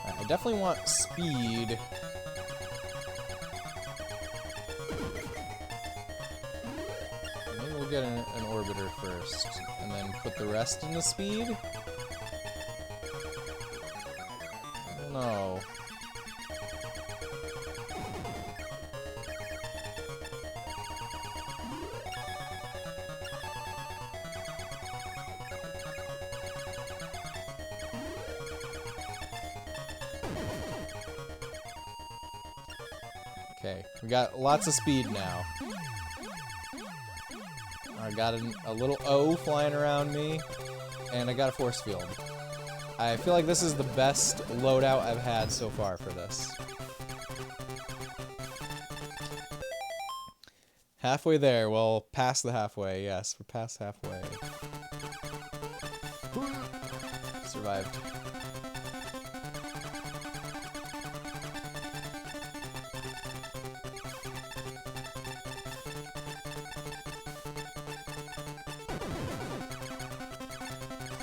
I definitely want speed. Maybe we'll get an orbiter first, and then put the rest into speed? I don't know. Okay, we got lots of speed now. I got a little O flying around me, and I got a force field. I feel like this is the best loadout I've had so far for this. Halfway there. Well, past the halfway. Yes, we're past halfway. Survived.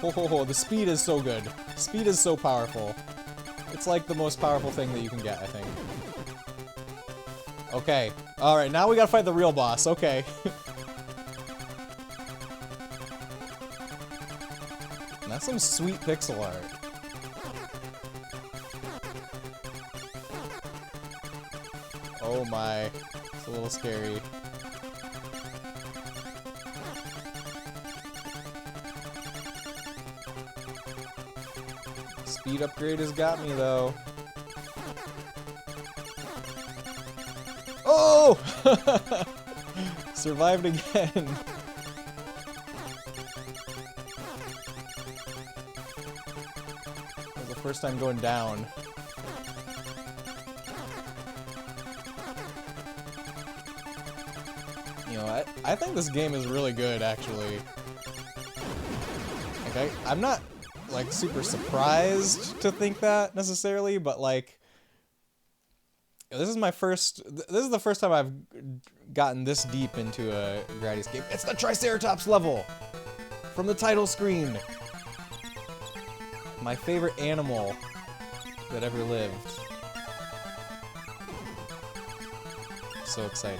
Oh, the speed is so good. Speed is so powerful. It's like the most powerful thing that you can get, I think. Okay. Alright, now we gotta fight the real boss. Okay. That's some sweet pixel art. Oh my. It's a little scary. Speed upgrade has got me, though. Oh! Survived again. That was the first time going down. You know, I think this game is really good, actually. Like, I'm not like super surprised to think that necessarily, but like this is the first time I've gotten this deep into a Gradius game. It's the Triceratops level from the title screen. My favorite animal that ever lived. So excited.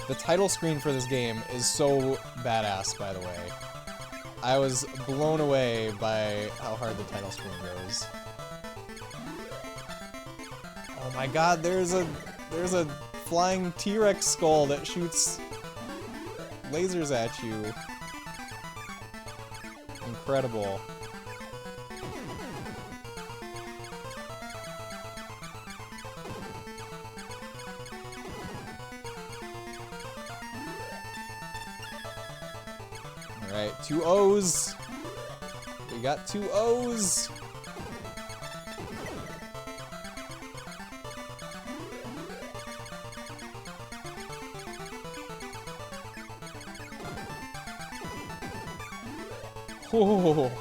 The title screen for this game is so badass, by the way. I was blown away by how hard the title screen goes. Oh my god, there's a flying T-Rex skull that shoots lasers at you. Incredible. Alright, 2 O's. We got 2 O's. Oh.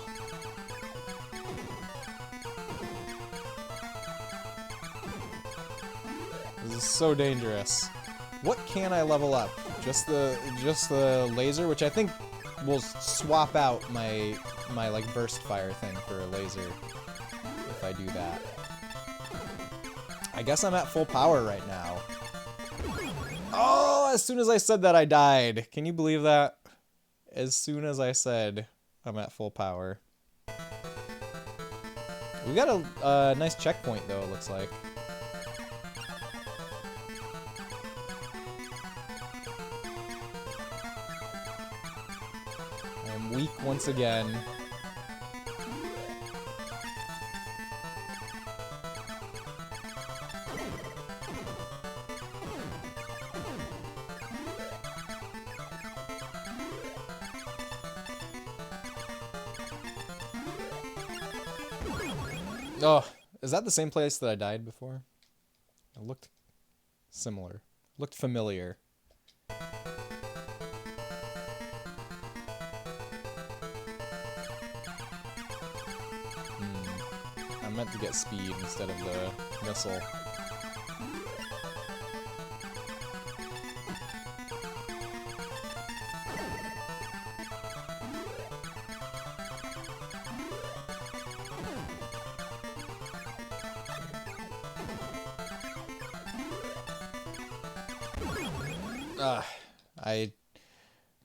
This is so dangerous. What can I level up? Just the laser, which I think will swap out my like burst fire thing for a laser if I do that. I guess I'm at full power right now. Oh, as soon as I said that, I died. Can you believe that? As soon as I said I'm at full power. We got a nice checkpoint though, it looks like. I'm weak once again. Oh, is that the same place that I died before? It looked similar. Looked familiar. I meant to get speed instead of the missile.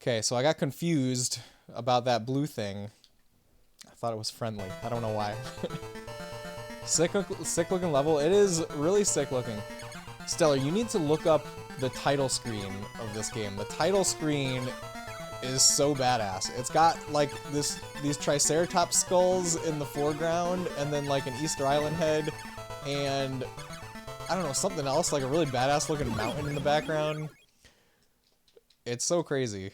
Okay, so I got confused about that blue thing. I thought it was friendly. I don't know why. Sick looking level. It is really sick looking. Stellar, you need to look up the title screen of this game. The title screen is so badass. It's got like these Triceratops skulls in the foreground, and then like an Easter Island head, and I don't know, something else, like a really badass looking mountain in the background. It's so crazy.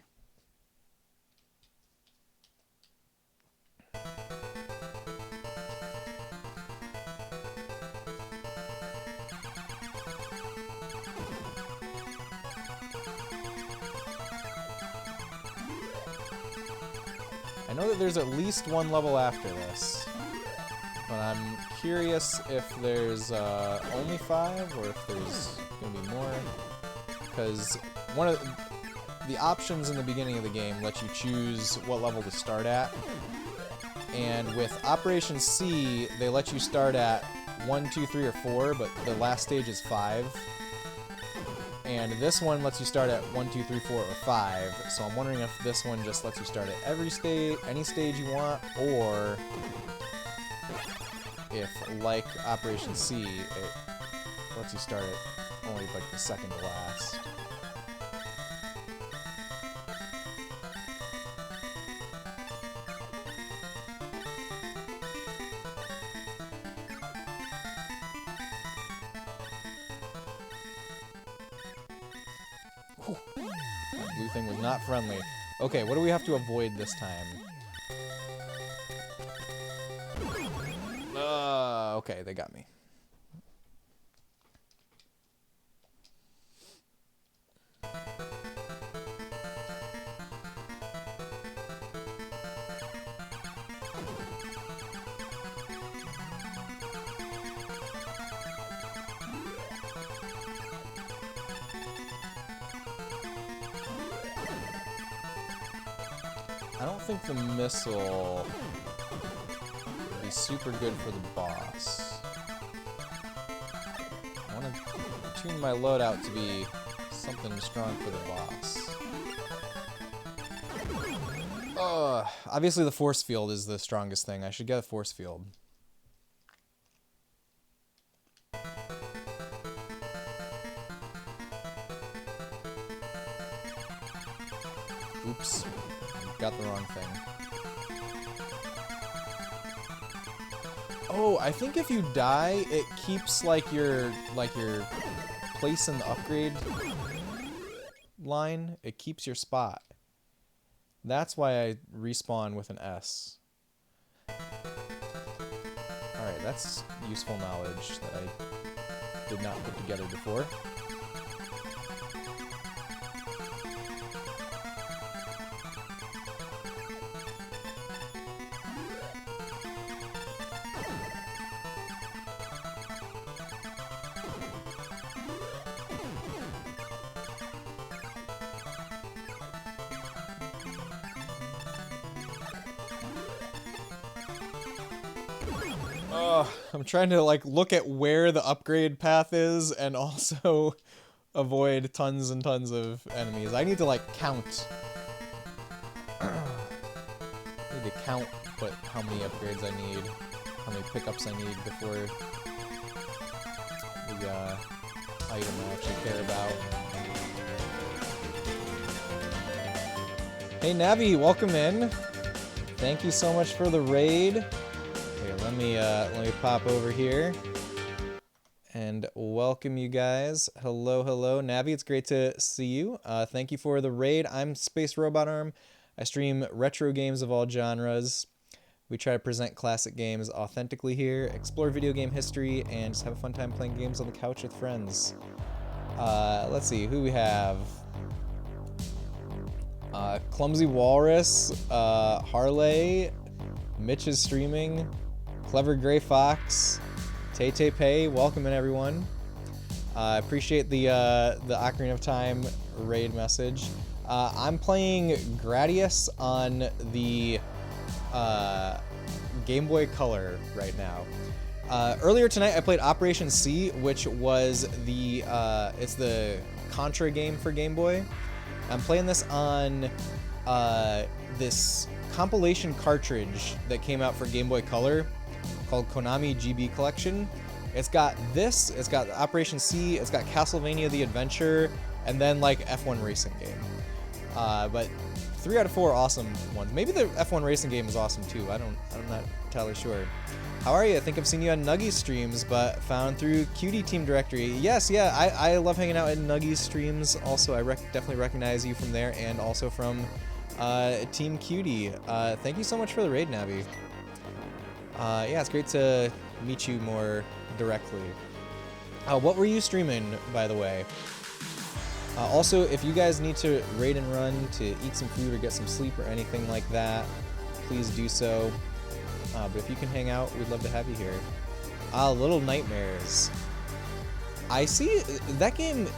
I know that there's at least one level after this, but I'm curious if there's only 5 or if there's gonna be more. Because one of the options in the beginning of the game let you choose what level to start at, and with Operation C, they let you start at 1, 2, 3, or 4, but the last stage is 5. And this one lets you start at 1, 2, 3, 4, or 5. So I'm wondering if this one just lets you start at every stage, any stage you want, or if, like Operation C, it lets you start at only like the second to last. Whew. That blue thing was not friendly. Okay, what do we have to avoid this time? Okay, they got me. I don't think the missile would be super good for the boss. I want to tune my loadout to be something strong for the boss. Obviously the force field is the strongest thing. I should get a force field. Oops. Got the wrong thing. Oh, I think if you die, it keeps like your place in the upgrade line. It keeps your spot. That's why I respawn with an S. Alright, that's useful knowledge that I did not put together before. I'm trying to like look at where the upgrade path is and also avoid tons and tons of enemies. I need to like count. I need to count how many upgrades I need, how many pickups I need before the item I actually care about. Hey Navi, welcome in. Thank you so much for the raid. Let me pop over here and welcome you guys. Hello, hello, Navi. It's great to see you. Thank you for the raid. I'm Space Robot Arm. I stream retro games of all genres. We try to present classic games authentically here, explore video game history, and just have a fun time playing games on the couch with friends. Let's see who we have. Clumsy Walrus, Harley, Mitch is streaming. Clever Gray Fox, Tay Pay, welcome in everyone. Appreciate the Ocarina of Time raid message. I'm playing Gradius on the Game Boy Color right now. Earlier tonight I played Operation C, which was it's the Contra game for Game Boy. I'm playing this on this compilation cartridge that came out for Game Boy Color called Konami GB Collection. It's got this, it's got Operation C, it's got Castlevania The Adventure, and then like F1 Racing game. But 3 out of 4 awesome ones. Maybe the F1 Racing game is awesome too. I'm not entirely sure. How are you? I think I've seen you on Nuggy streams, but found through Cutie Team Directory. Yes, yeah, I love hanging out in Nuggy streams. Also, I definitely recognize you from there, and also from Team Cutie. Thank you so much for the raid, Navi. Yeah, it's great to meet you more directly. What were you streaming, by the way? Also, if you guys need to raid and run to eat some food or get some sleep or anything like that, please do so. But if you can hang out, we'd love to have you here. Little Nightmares. I see that game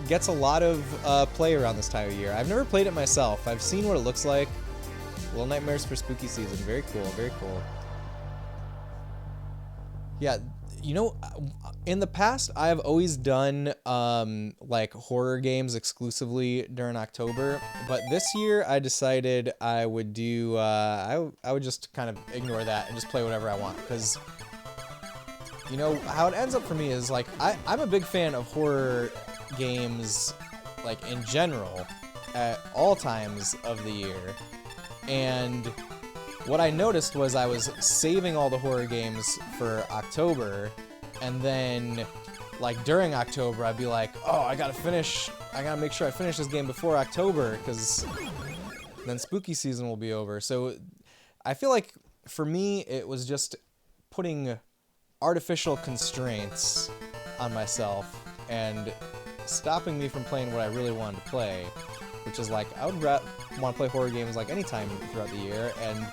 gets a lot of play around this time of year. I've never played it myself. I've seen what it looks like. Little Nightmares for spooky season. Very cool, very cool. Yeah, you know, in the past, I've always done like horror games exclusively during October, but this year I decided I would do I would just kind of ignore that and just play whatever I want, because you know how it ends up for me is like I'm a big fan of horror games like in general at all times of the year, and what I noticed was I was saving all the horror games for October, and then, like, during October, I'd be like, oh, I gotta make sure I finish this game before October, because then spooky season will be over. So I feel like, for me, it was just putting artificial constraints on myself and stopping me from playing what I really wanted to play, which is like, I would want to play horror games like anytime throughout the year, and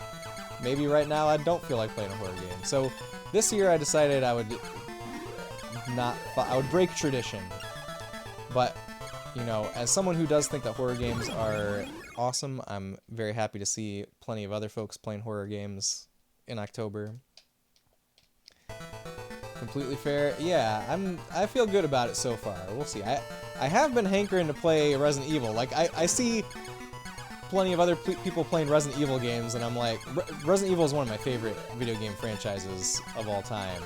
maybe right now I don't feel like playing a horror game. So this year I decided I would break tradition. But, you know, as someone who does think that horror games are awesome, I'm very happy to see plenty of other folks playing horror games in October. Completely fair. Yeah, I feel good about it so far. We'll see. I have been hankering to play Resident Evil. Like, I see plenty of other people playing Resident Evil games, and I'm like, Resident Evil is one of my favorite video game franchises of all time.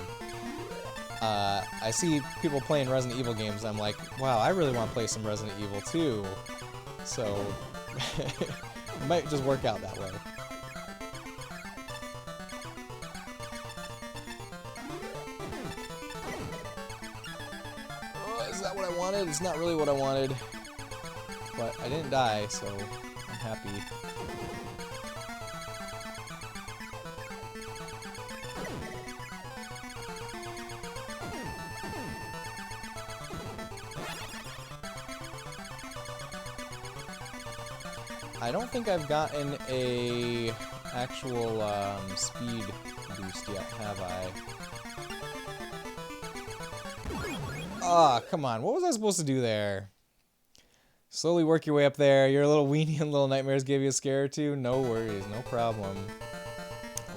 I see people playing Resident Evil games, and I'm like, wow, I really want to play some Resident Evil too. So, it might just work out that way. Oh, is that what I wanted? It's not really what I wanted. But I didn't die, so I'm happy. I don't think I've gotten a actual speed boost yet, have I? Ah, come on. What was I supposed to do there? Slowly work your way up there. You're a little weenie and Little Nightmares gave you a scare or two? No worries, no problem.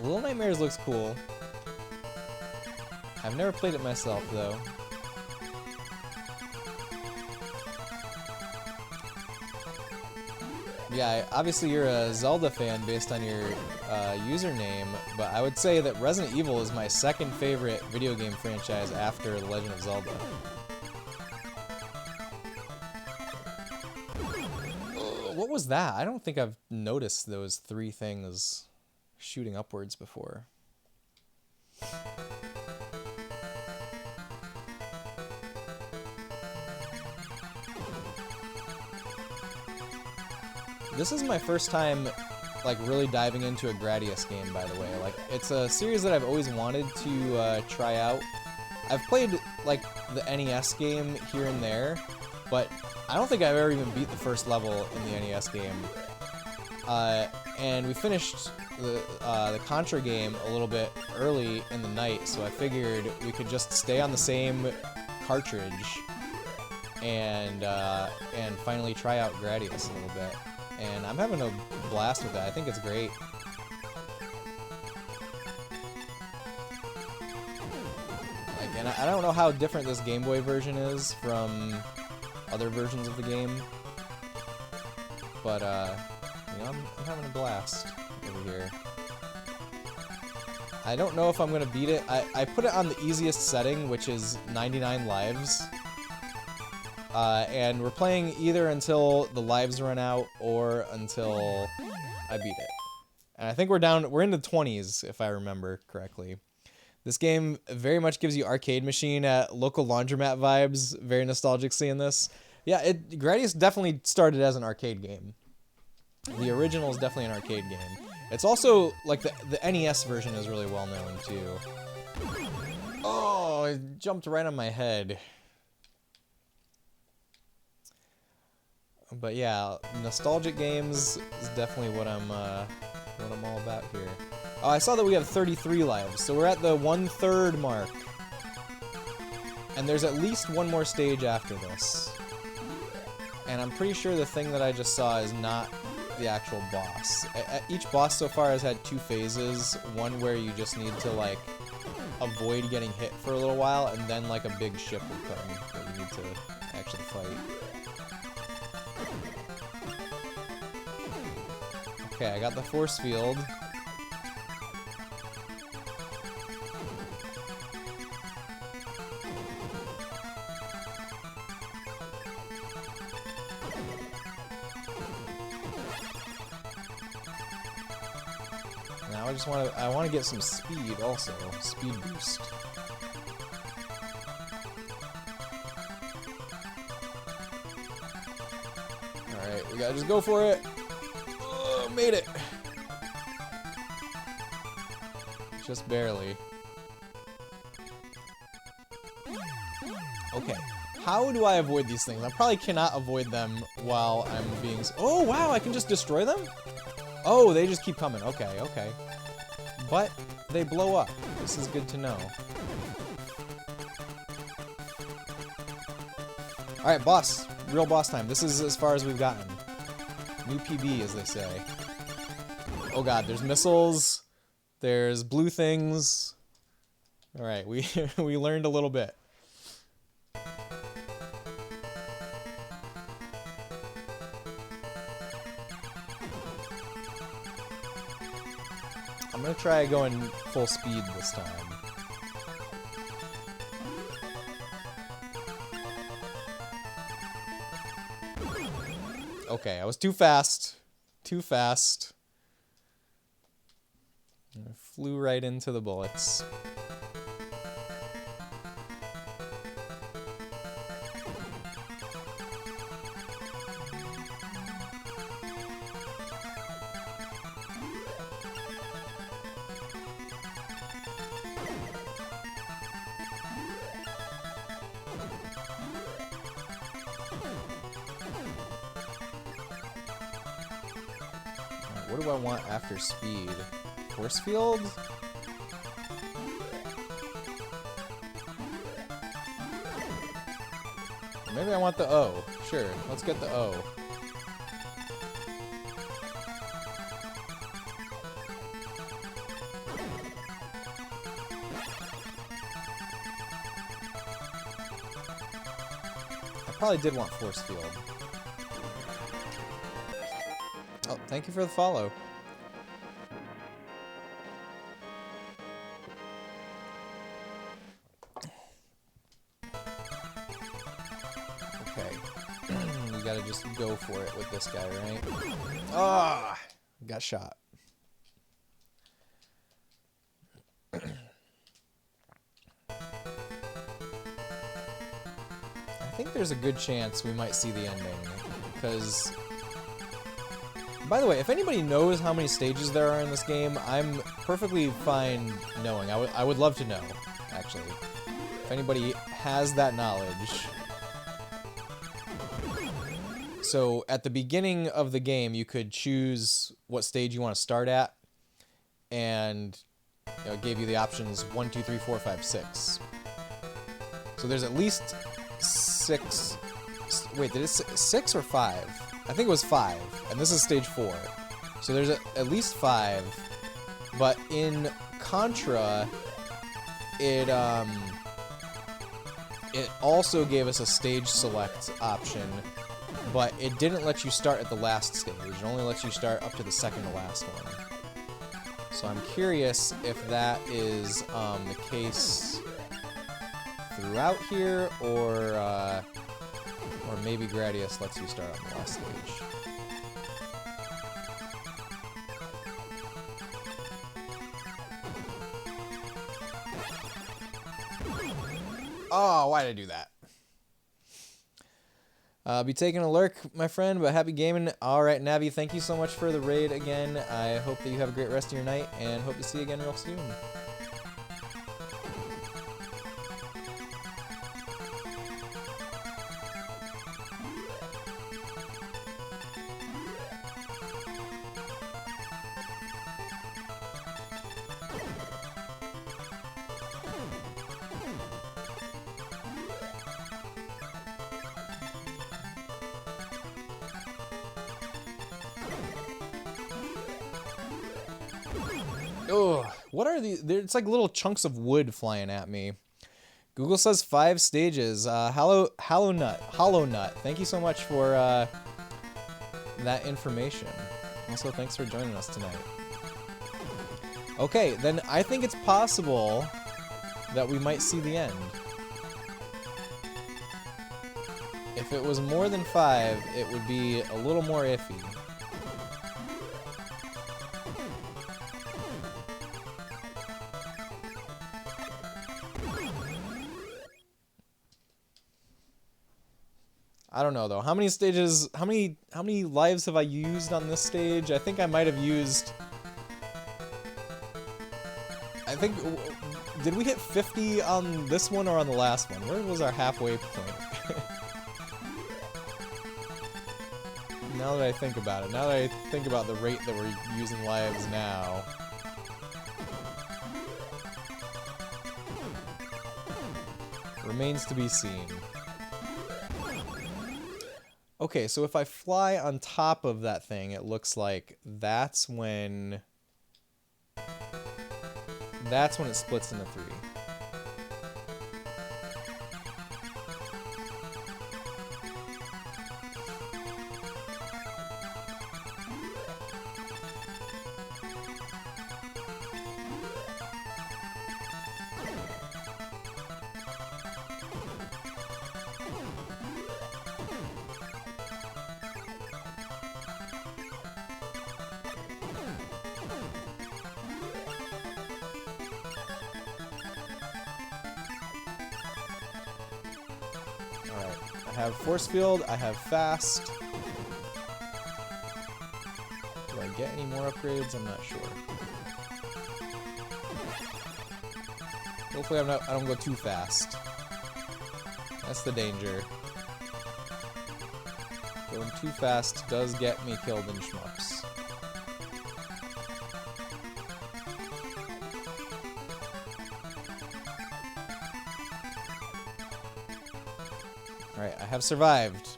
Little Nightmares looks cool. I've never played it myself, though. Yeah, obviously you're a Zelda fan based on your username, but I would say that Resident Evil is my second favorite video game franchise after The Legend of Zelda. What was that? I don't think I've noticed those three things shooting upwards before. This is my first time, like, really diving into a Gradius game, by the way. Like, it's a series that I've always wanted to try out. I've played, like, the NES game here and there, but I don't think I've ever even beat the first level in the NES game. And we finished the Contra game a little bit early in the night, so I figured we could just stay on the same cartridge and finally try out Gradius a little bit. And I'm having a blast with it. I think it's great. Like, and I don't know how different this Game Boy version is from other versions of the game, but you know, I'm having a blast over here. I don't know if I'm gonna beat it. I put it on the easiest setting, which is 99 lives. And we're playing either until the lives run out or until I beat it. And I think we're in the 20s, if I remember correctly. This game very much gives you arcade machine at local laundromat vibes. Very nostalgic seeing this. Yeah, Gradius definitely started as an arcade game. The original is definitely an arcade game. It's also, like, the NES version is really well known, too. Oh, it jumped right on my head. But yeah, nostalgic games is definitely what I'm all about here. Oh, I saw that we have 33 lives, so we're at the 1/3 mark. And there's at least one more stage after this. And I'm pretty sure the thing that I just saw is not the actual boss. Each boss so far has had 2 phases. One where you just need to, like, avoid getting hit for a little while, and then, like, a big ship will come that you need to actually fight. Okay, I got the force field. Now I want to get some speed also, speed boost. All right, we gotta just go for it. Oh, made it. Just barely. Okay, how do I avoid these things? I probably cannot avoid them while I'm being... Oh, wow, I can just destroy them? Oh, they just keep coming. Okay, okay. But they blow up. This is good to know. Alright, boss. Real boss time. This is as far as we've gotten. New PB, as they say. Oh god, there's missiles. There's blue things. Alright, we learned a little bit. I'm gonna try going full speed this time. Okay, I was too fast. Too fast. I flew right into the bullets. What do I want after speed? Force field? Maybe I want the O. Sure, let's get the O. I probably did want force field. Oh, thank you for the follow. Okay. We gotta just go for it with this guy, right? Ah! Got shot. I think there's a good chance we might see the ending, because... By the way, if anybody knows how many stages there are in this game, I'm perfectly fine knowing. I would love to know, actually. If anybody has that knowledge. So, at the beginning of the game, you could choose what stage you want to start at, and it gave you the options 1, 2, 3, 4, 5, 6. So there's at least 6... Wait, did it say 6 or 5? I think it was 5, and this is stage 4. So there's at least 5, but in Contra, it also gave us a stage select option, but it didn't let you start at the last stage. It only lets you start up to the second to last one. So I'm curious if that is the case throughout here, or maybe Gradius lets you start on the last stage. Oh, why did I do that? Be taking a lurk, my friend, but happy gaming. All right, Navi, thank you so much for the raid again. I hope that you have a great rest of your night, and hope to see you again real soon. Oh, what are these? It's like little chunks of wood flying at me. Google says 5 stages. Hollow Nut. Thank you so much for that information. Also, thanks for joining us tonight. Okay, then I think it's possible that we might see the end. If it was more than 5, it would be a little more iffy. I don't know though. How many stages, how many lives have I used on this stage? I think I might have used, did we hit 50 on this one or on the last one? Where was our halfway point? Now that I think about it, now that I think about the rate that we're using lives now. Remains to be seen. Okay, so if I fly on top of that thing, it looks like that's when it splits into 3. I have force field, I have fast. Do I get any more upgrades? I'm not sure. Hopefully I don't go too fast. That's the danger. Going too fast does get me killed in shmups. Alright, I have survived.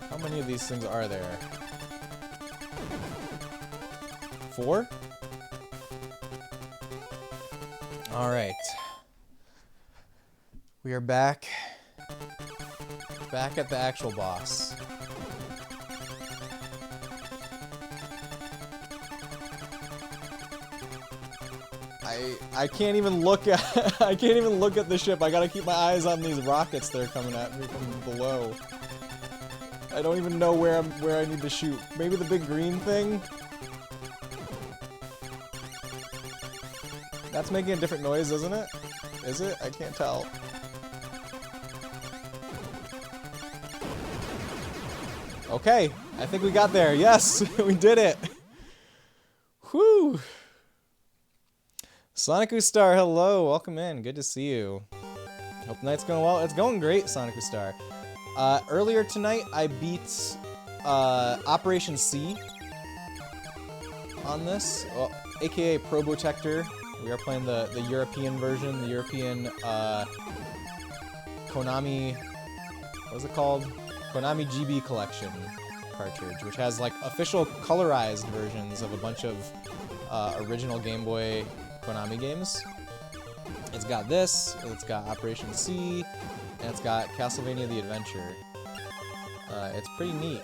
How many of these things are there? 4? Alright. We are back. Back at the actual boss. I can't even look at I can't even look at the ship. I gotta keep my eyes on these rockets that are coming at me from below. I don't even know where I need to shoot. Maybe the big green thing? That's making a different noise, isn't it? Is it? I can't tell. Okay, I think we got there. Yes, we did it. Whew. Sonic Star, hello, welcome in. Good to see you. Hope the night's going well. It's going great, Sonic Star. Earlier tonight, I beat Operation C on this, well, aka Probotector. We are playing the European version, the European Konami, what was it called? Konami GB Collection cartridge, which has like official colorized versions of a bunch of original Game Boy Konami games. It's got this, it's got Operation C, and it's got Castlevania The Adventure. It's pretty neat.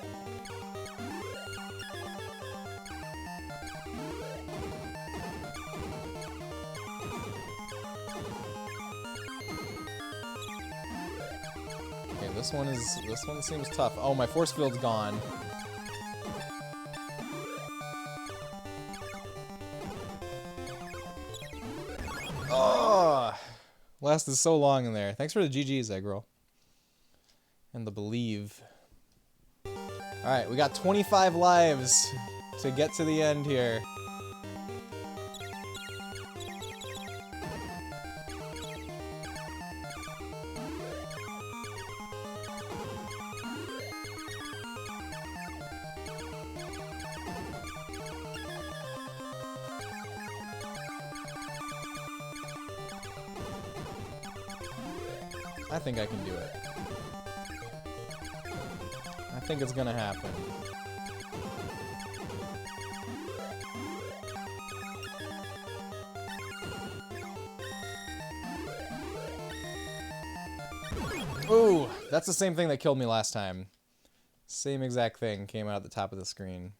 this one seems tough. Oh, my force field's gone. Oh, lasted so long in there. Thanks for the GGs, Eggroll. And the believe. Alright, we got 25 lives to get to the end here. I think I can do it. I think it's gonna happen. Ooh, that's the same thing that killed me last time. Same exact thing came out at the top of the screen.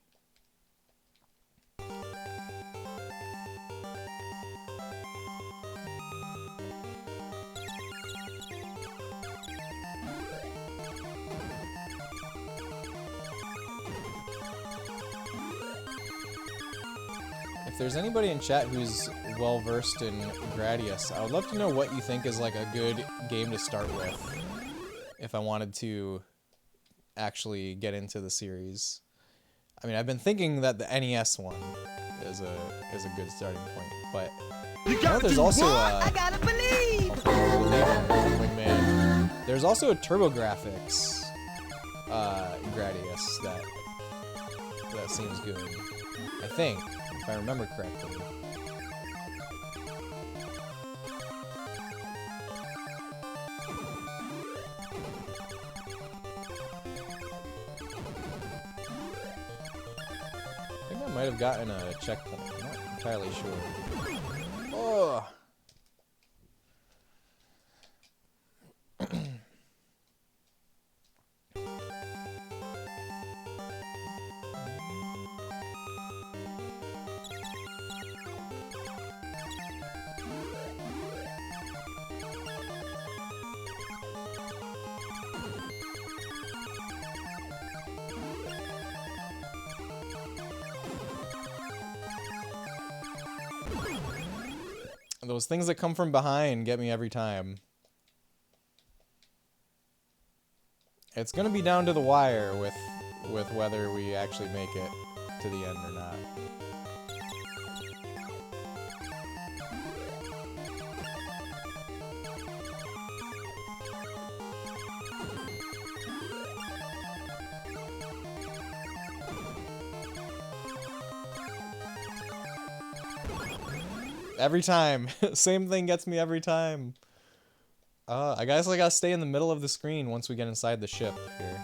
If there's anybody in chat who's well-versed in Gradius, I would love to know what you think is like a good game to start with if I wanted to actually get into the series. I mean, I've been thinking that the NES one is a good starting point, but you know, there's also I gotta believe. Wingman. There's also a TurboGrafx Gradius that seems good. I think, if I remember correctly. I think I might have gotten a checkpoint. I'm not entirely sure. Oh! Those things that come from behind get me every time. It's gonna be down to the wire with whether we actually make it to the end or not. Every time. Same thing gets me every time. I guess I gotta stay in the middle of the screen once we get inside the ship here.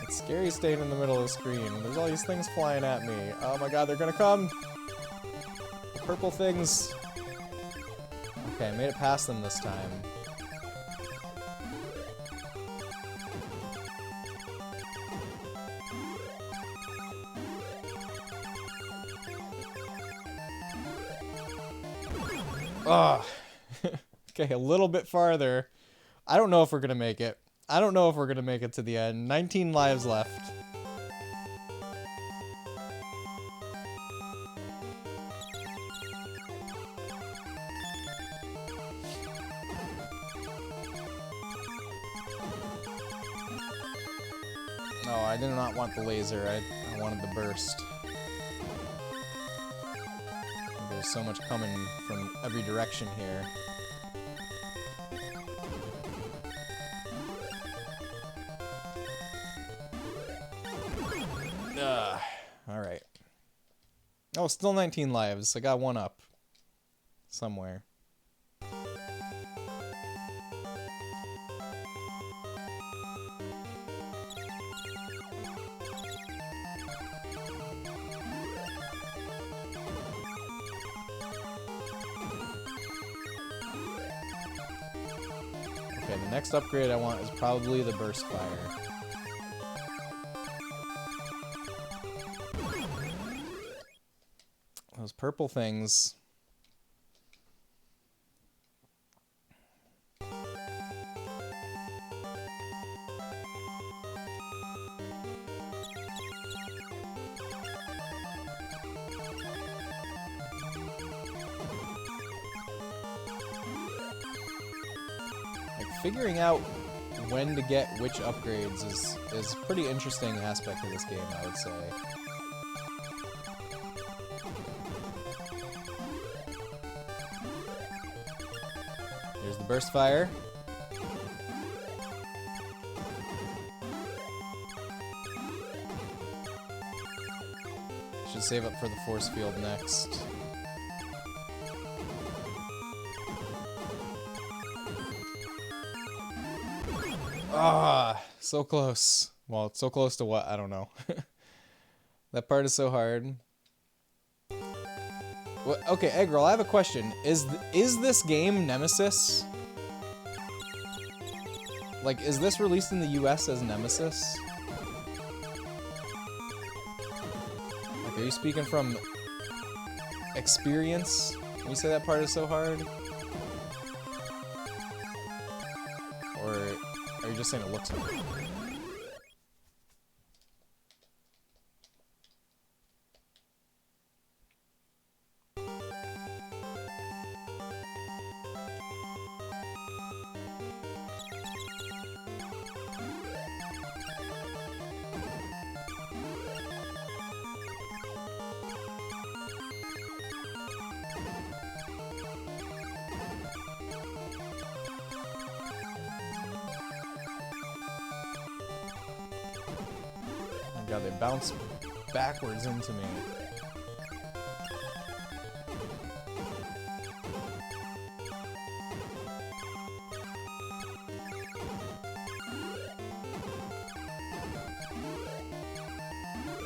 It's scary staying in the middle of the screen. There's all these things flying at me. Oh my god, they're gonna come! Purple things. Okay, I made it past them this time. Ugh. Okay, a little bit farther. I don't know if we're gonna make it. I don't know if we're gonna make it to the end. 19 lives left. No, I did not want the laser. I wanted the burst. There's so much coming from every direction here. Alright. Oh, still 19 lives. I got one up. Somewhere. Okay, the next upgrade I want is probably the Burst Fire. Those purple things. Figuring out when to get which upgrades is a pretty interesting aspect of this game, I would say. Here's the Burst Fire. Should save up for the Force Field next. Ah, so close. Well, it's so close to what? I don't know. That part is so hard. What? Okay, Eggroll, I have a question. Is this game Nemesis? Like, is this released in the US as Nemesis? Like, are you speaking from experience when you say that part is so hard? Or are you just saying it looks hard? God, they bounce backwards into me.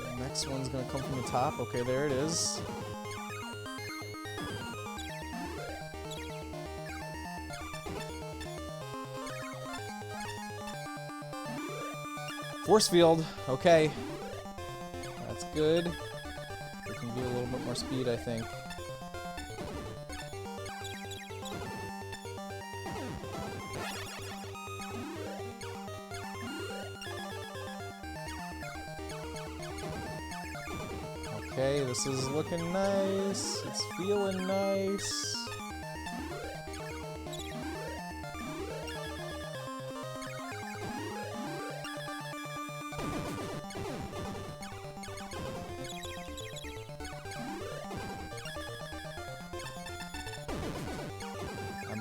The next one's gonna come from the top. Okay, there it is. Force field. Okay. That's good. We can do a little bit more speed, I think. Okay, this is looking nice. It's feeling nice.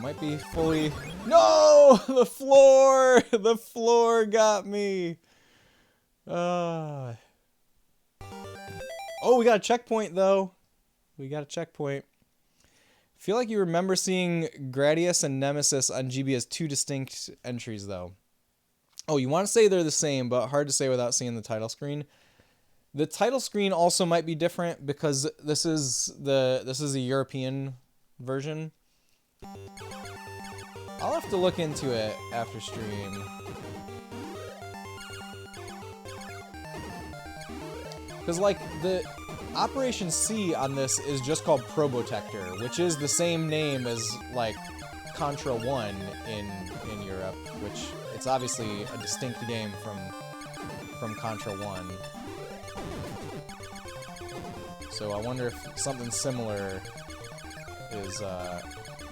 Might be fully... No! The floor! The floor got me! Oh, we got a checkpoint, though. We got a checkpoint. I feel like you remember seeing Gradius and Nemesis on GB as two distinct entries, though. Oh, you want to say they're the same, but hard to say without seeing the title screen. The title screen also might be different because this is a European version. I'll have to look into it after stream. Because, like, the Operation C on this is just called Probotector, which is the same name as, like, Contra 1 in Europe, which it's obviously a distinct game from Contra 1. So I wonder if something similar is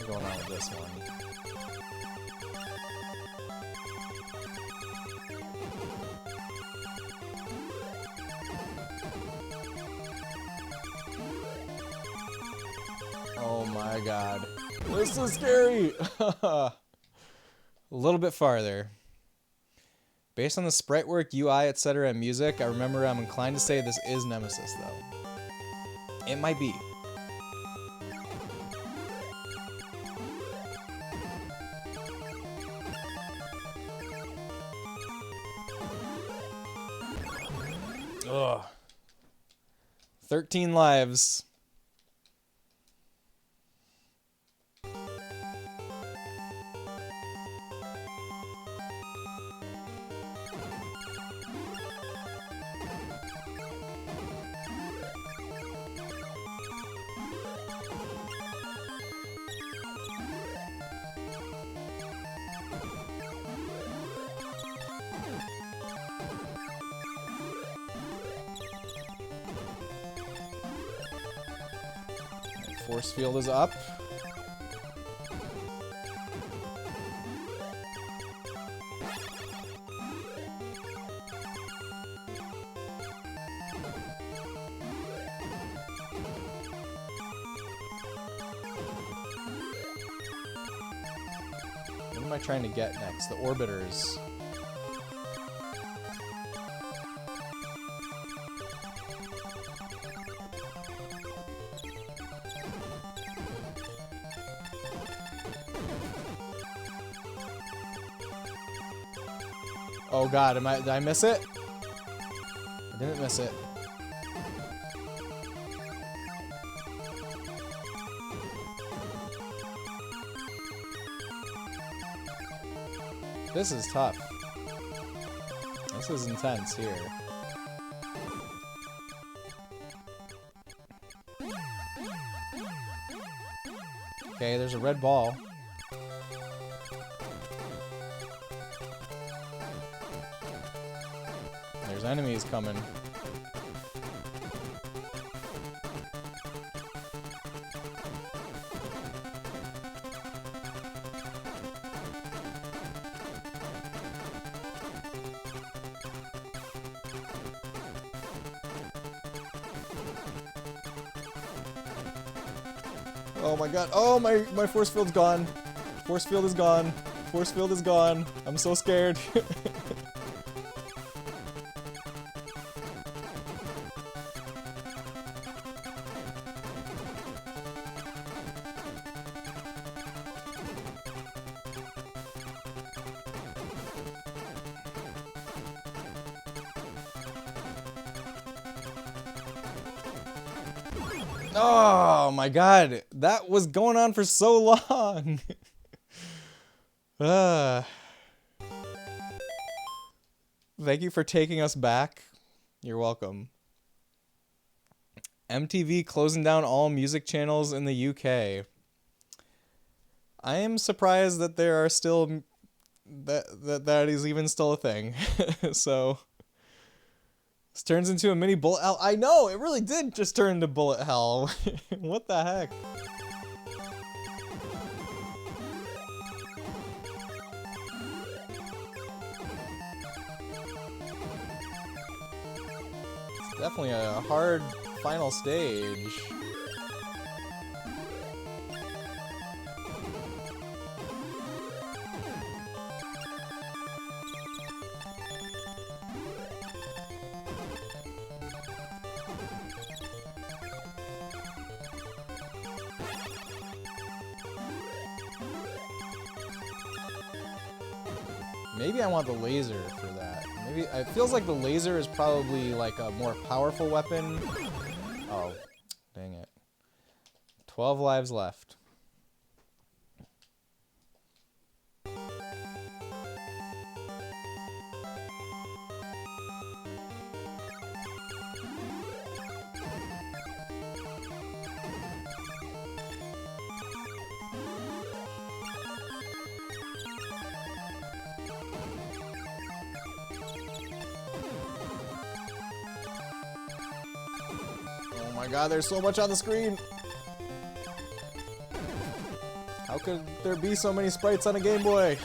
going on with this one. Oh my god. This is scary! A little bit farther. Based on the sprite work, UI, etc., and music, I remember I'm inclined to say this is Nemesis, though. It might be. Ugh. 13 lives. Force field is up. What am I trying to get next? The orbiters. Oh god, did I miss it? I didn't miss it. This is tough. This is intense here. Okay, there's a red ball. There's enemies coming. Oh my god. Oh, my force field's gone. Force field is gone. Force field is gone. I'm so scared. Oh my god, that was going on for so long. Thank you for taking us back. You're welcome. MTV closing down all music channels in the UK. I am surprised that there are still that is even still a thing. So this turns into a mini bullet hell. I know, it really did just turn into bullet hell. What the heck? It's definitely a hard final stage. Maybe I want the laser for that. Maybe it feels like the laser is probably like a more powerful weapon. Oh, dang it. 12 lives left. Oh my god, there's so much on the screen! How could there be so many sprites on a Game Boy?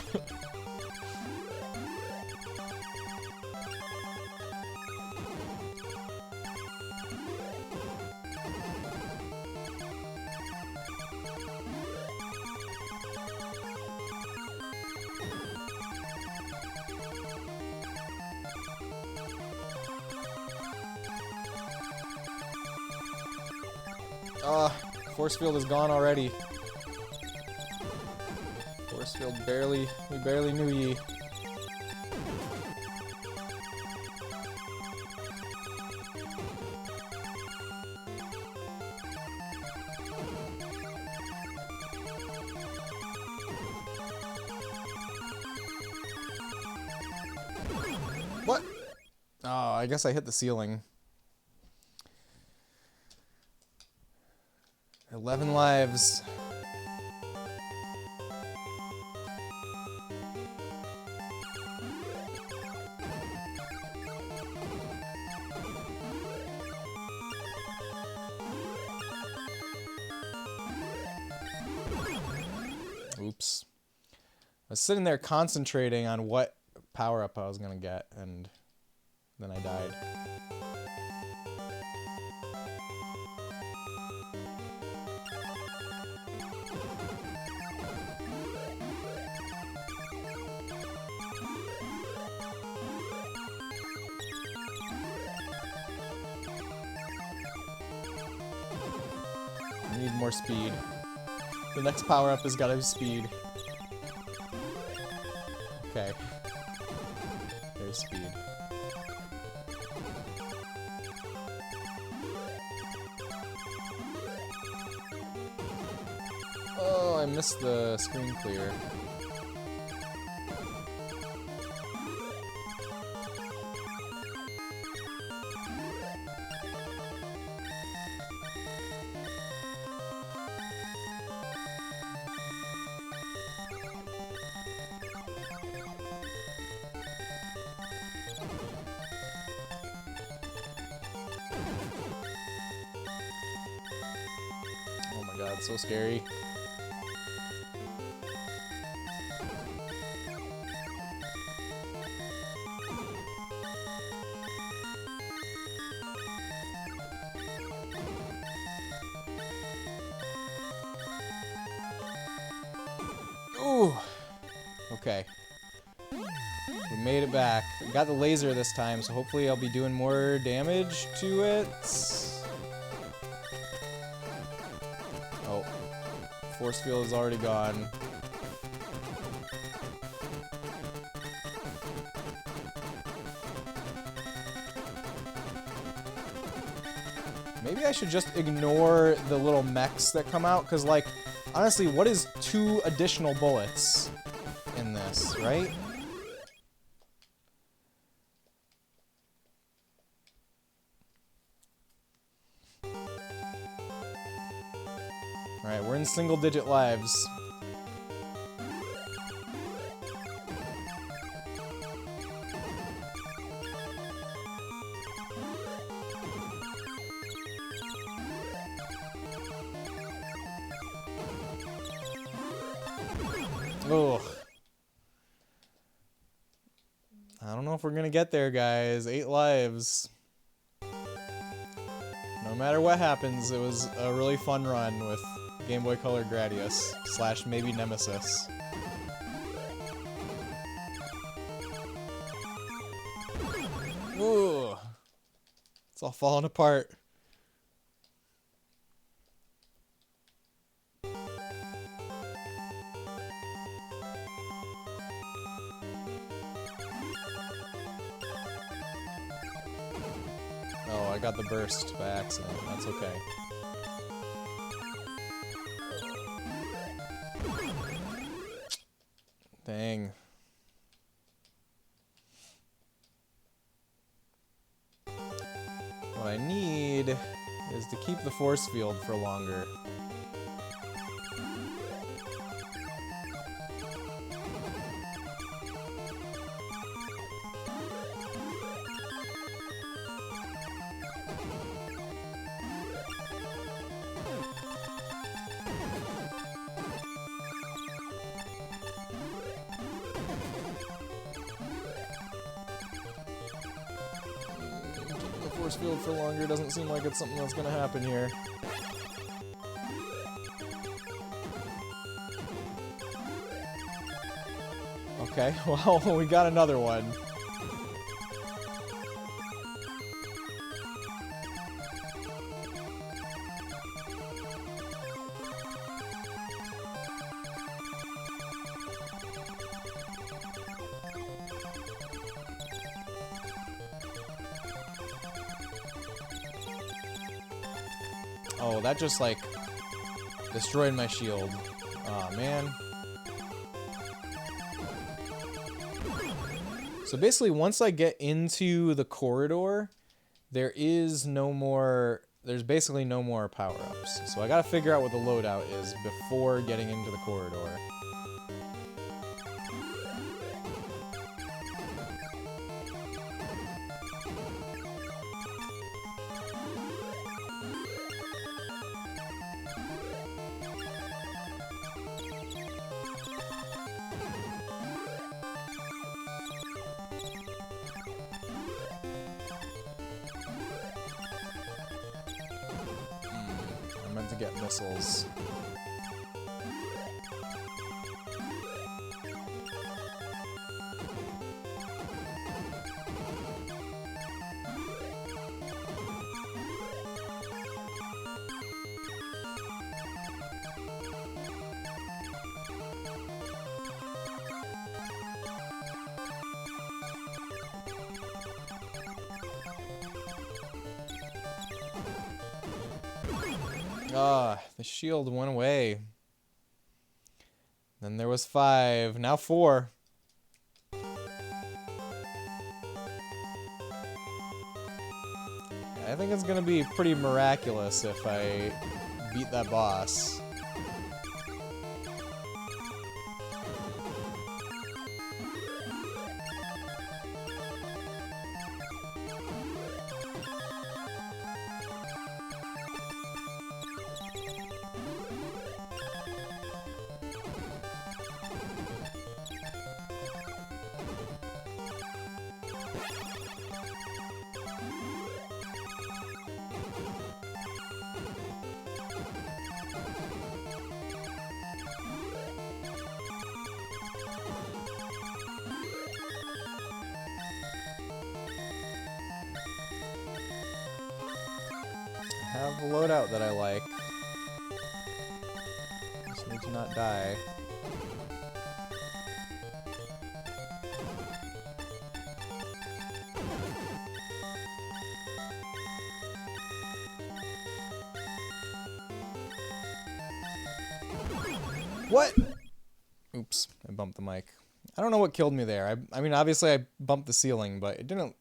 Force field is gone already. Force field we barely knew ye. What? Oh, I guess I hit the ceiling. 11 lives. Oops. I was sitting there concentrating on what power-up I was gonna get, and then I died. I need more speed. The next power-up has got to be speed. Okay. There's speed. Oh, I missed the screen clear. Oh my god, so scary. Ooh. Okay. We made it back. We got the laser this time, so hopefully I'll be doing more damage to it. Oh. Force field is already gone. Maybe I should just ignore the little mechs that come out, because, like, honestly, what is 2 additional bullets in this, right? Alright, we're in single-digit lives. Ugh. I don't know if we're gonna get there, guys. 8 lives. No matter what happens, it was a really fun run with Game Boy Color Gradius / maybe Nemesis. Ooh. It's all falling apart. Oh, I got the burst by accident. That's okay. Dang. What I need is to keep the force field for longer. Force field for longer doesn't seem like it's something that's gonna happen here. Okay, well, we got another one. Oh, that just, like, destroyed my shield. Aw, man. So basically, once I get into the corridor, there's basically no more power-ups. So I gotta figure out what the loadout is before getting into the corridor. meant to get missiles. Ah, the shield went away. Then there was 5, now 4. I think it's gonna be pretty miraculous if I beat that boss. I have a loadout that I like. Just need to not die. What? Oops, I bumped the mic. I don't know what killed me there. I mean, obviously I bumped the ceiling, but it didn't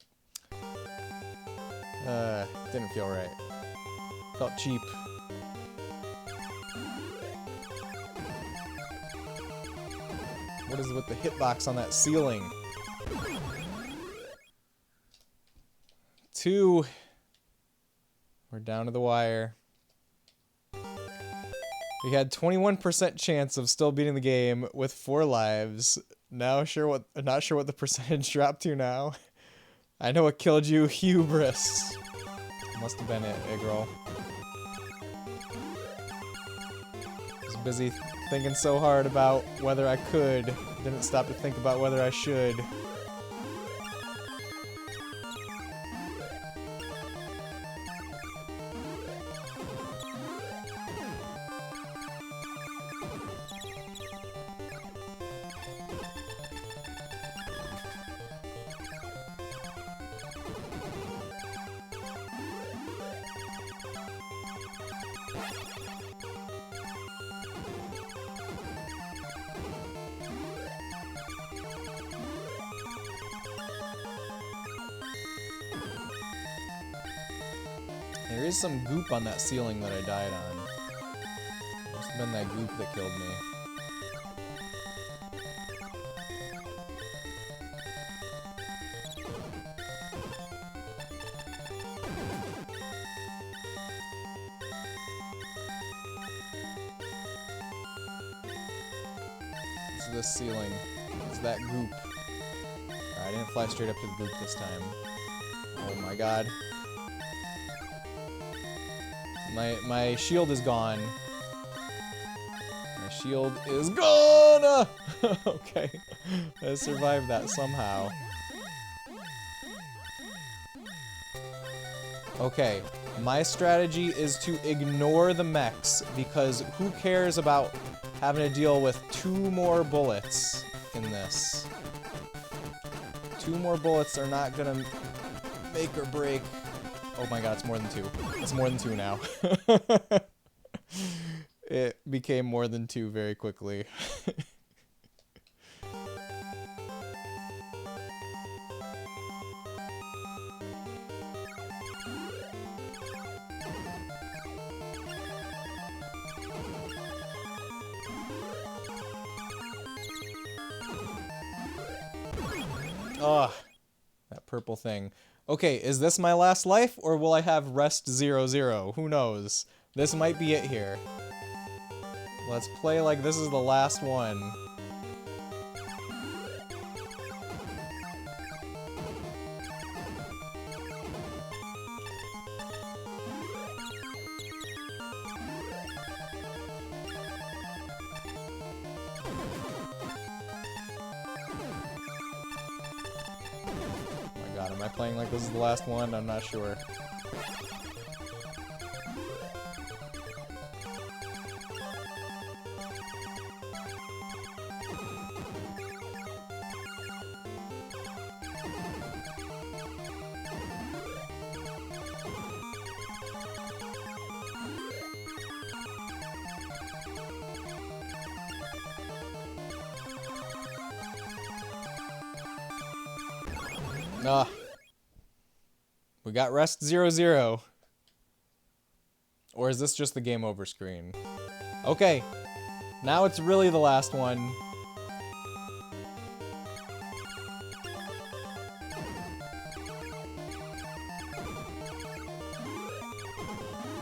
feel right. Felt cheap. What is with the hitbox on that ceiling? 2. We're down to the wire. We had 21% chance of still beating the game with 4 lives. Not sure what the percentage dropped to now. I know what killed you, hubris. Must have been it, girl. Was busy thinking so hard about whether I could. Didn't stop to think about whether I should. There is some goop on that ceiling that I died on. Must have been that goop that killed me. It's this ceiling. It's that goop. Alright, I didn't fly straight up to the goop this time. Oh my god. My shield is gone. My shield is gone! Okay. I survived that somehow. Okay. My strategy is to ignore the mechs, because who cares about having to deal with 2 more bullets in this? 2 more bullets are not gonna make or break. Oh my god, it's more than 2. It's more than 2 now. It became more than 2 very quickly. Ugh, that purple thing. Okay, is this my last life, or will I have rest 0-0? Who knows? This might be it here. Let's play like this is the last one. I playing like this is the last one? I'm not sure. We got rest 0-0. Or is this just the game over screen? Okay. Now it's really the last one.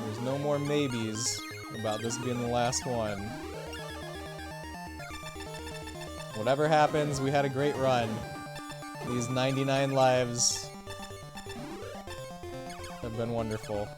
There's no more maybes about this being the last one. Whatever happens, we had a great run. These 99 lives have been wonderful.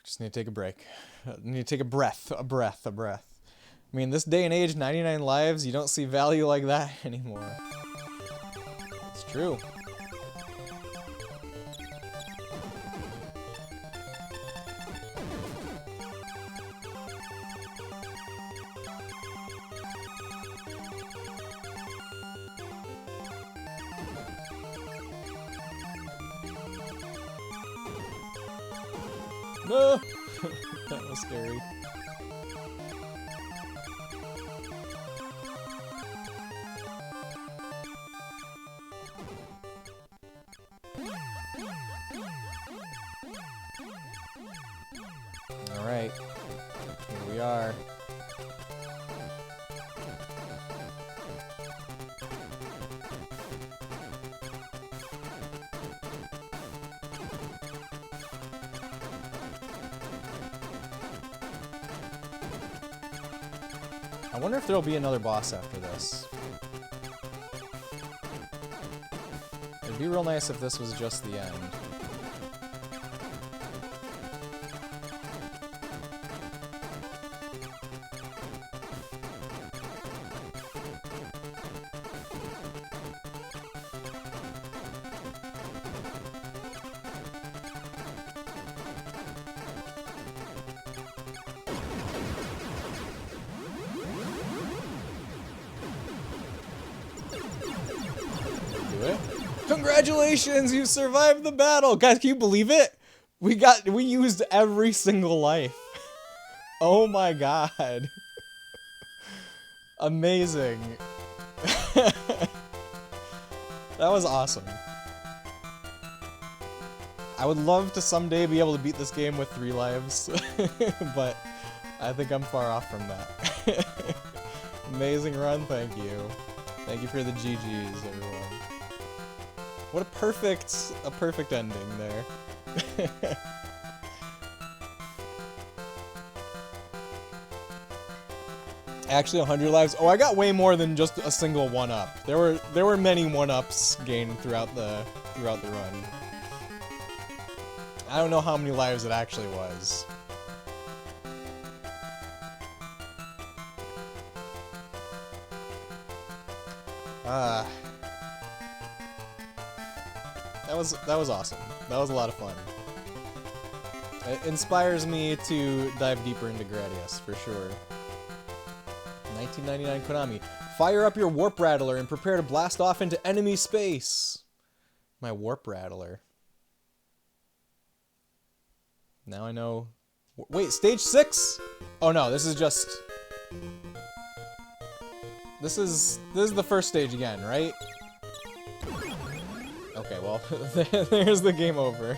Just need to take a break. Need to take a breath. I mean, this day and age, 99 lives, you don't see value like that anymore. It's true. No! That was scary. Alright. Here we are. I wonder if there'll be another boss after this. It'd be real nice if this was just the end. Congratulations, you survived the battle! Guys, can you believe it? We used every single life. Oh my god. Amazing. That was awesome. I would love to someday be able to beat this game with 3 lives, but I think I'm far off from that. Amazing run, thank you. Thank you for the GGs, everyone. What a perfect ending there. Actually, 100 lives. Oh, I got way more than just a single 1-up. There were many 1-ups gained throughout the run. I don't know how many lives it actually was. That was awesome. That was a lot of fun. It inspires me to dive deeper into Gradius, for sure. 1999 Konami. Fire up your Warp Rattler and prepare to blast off into enemy space. My Warp Rattler. Now I know... Wait, stage 6? Oh no, this is just... This is the first stage again, right? Okay, well, there's the game over.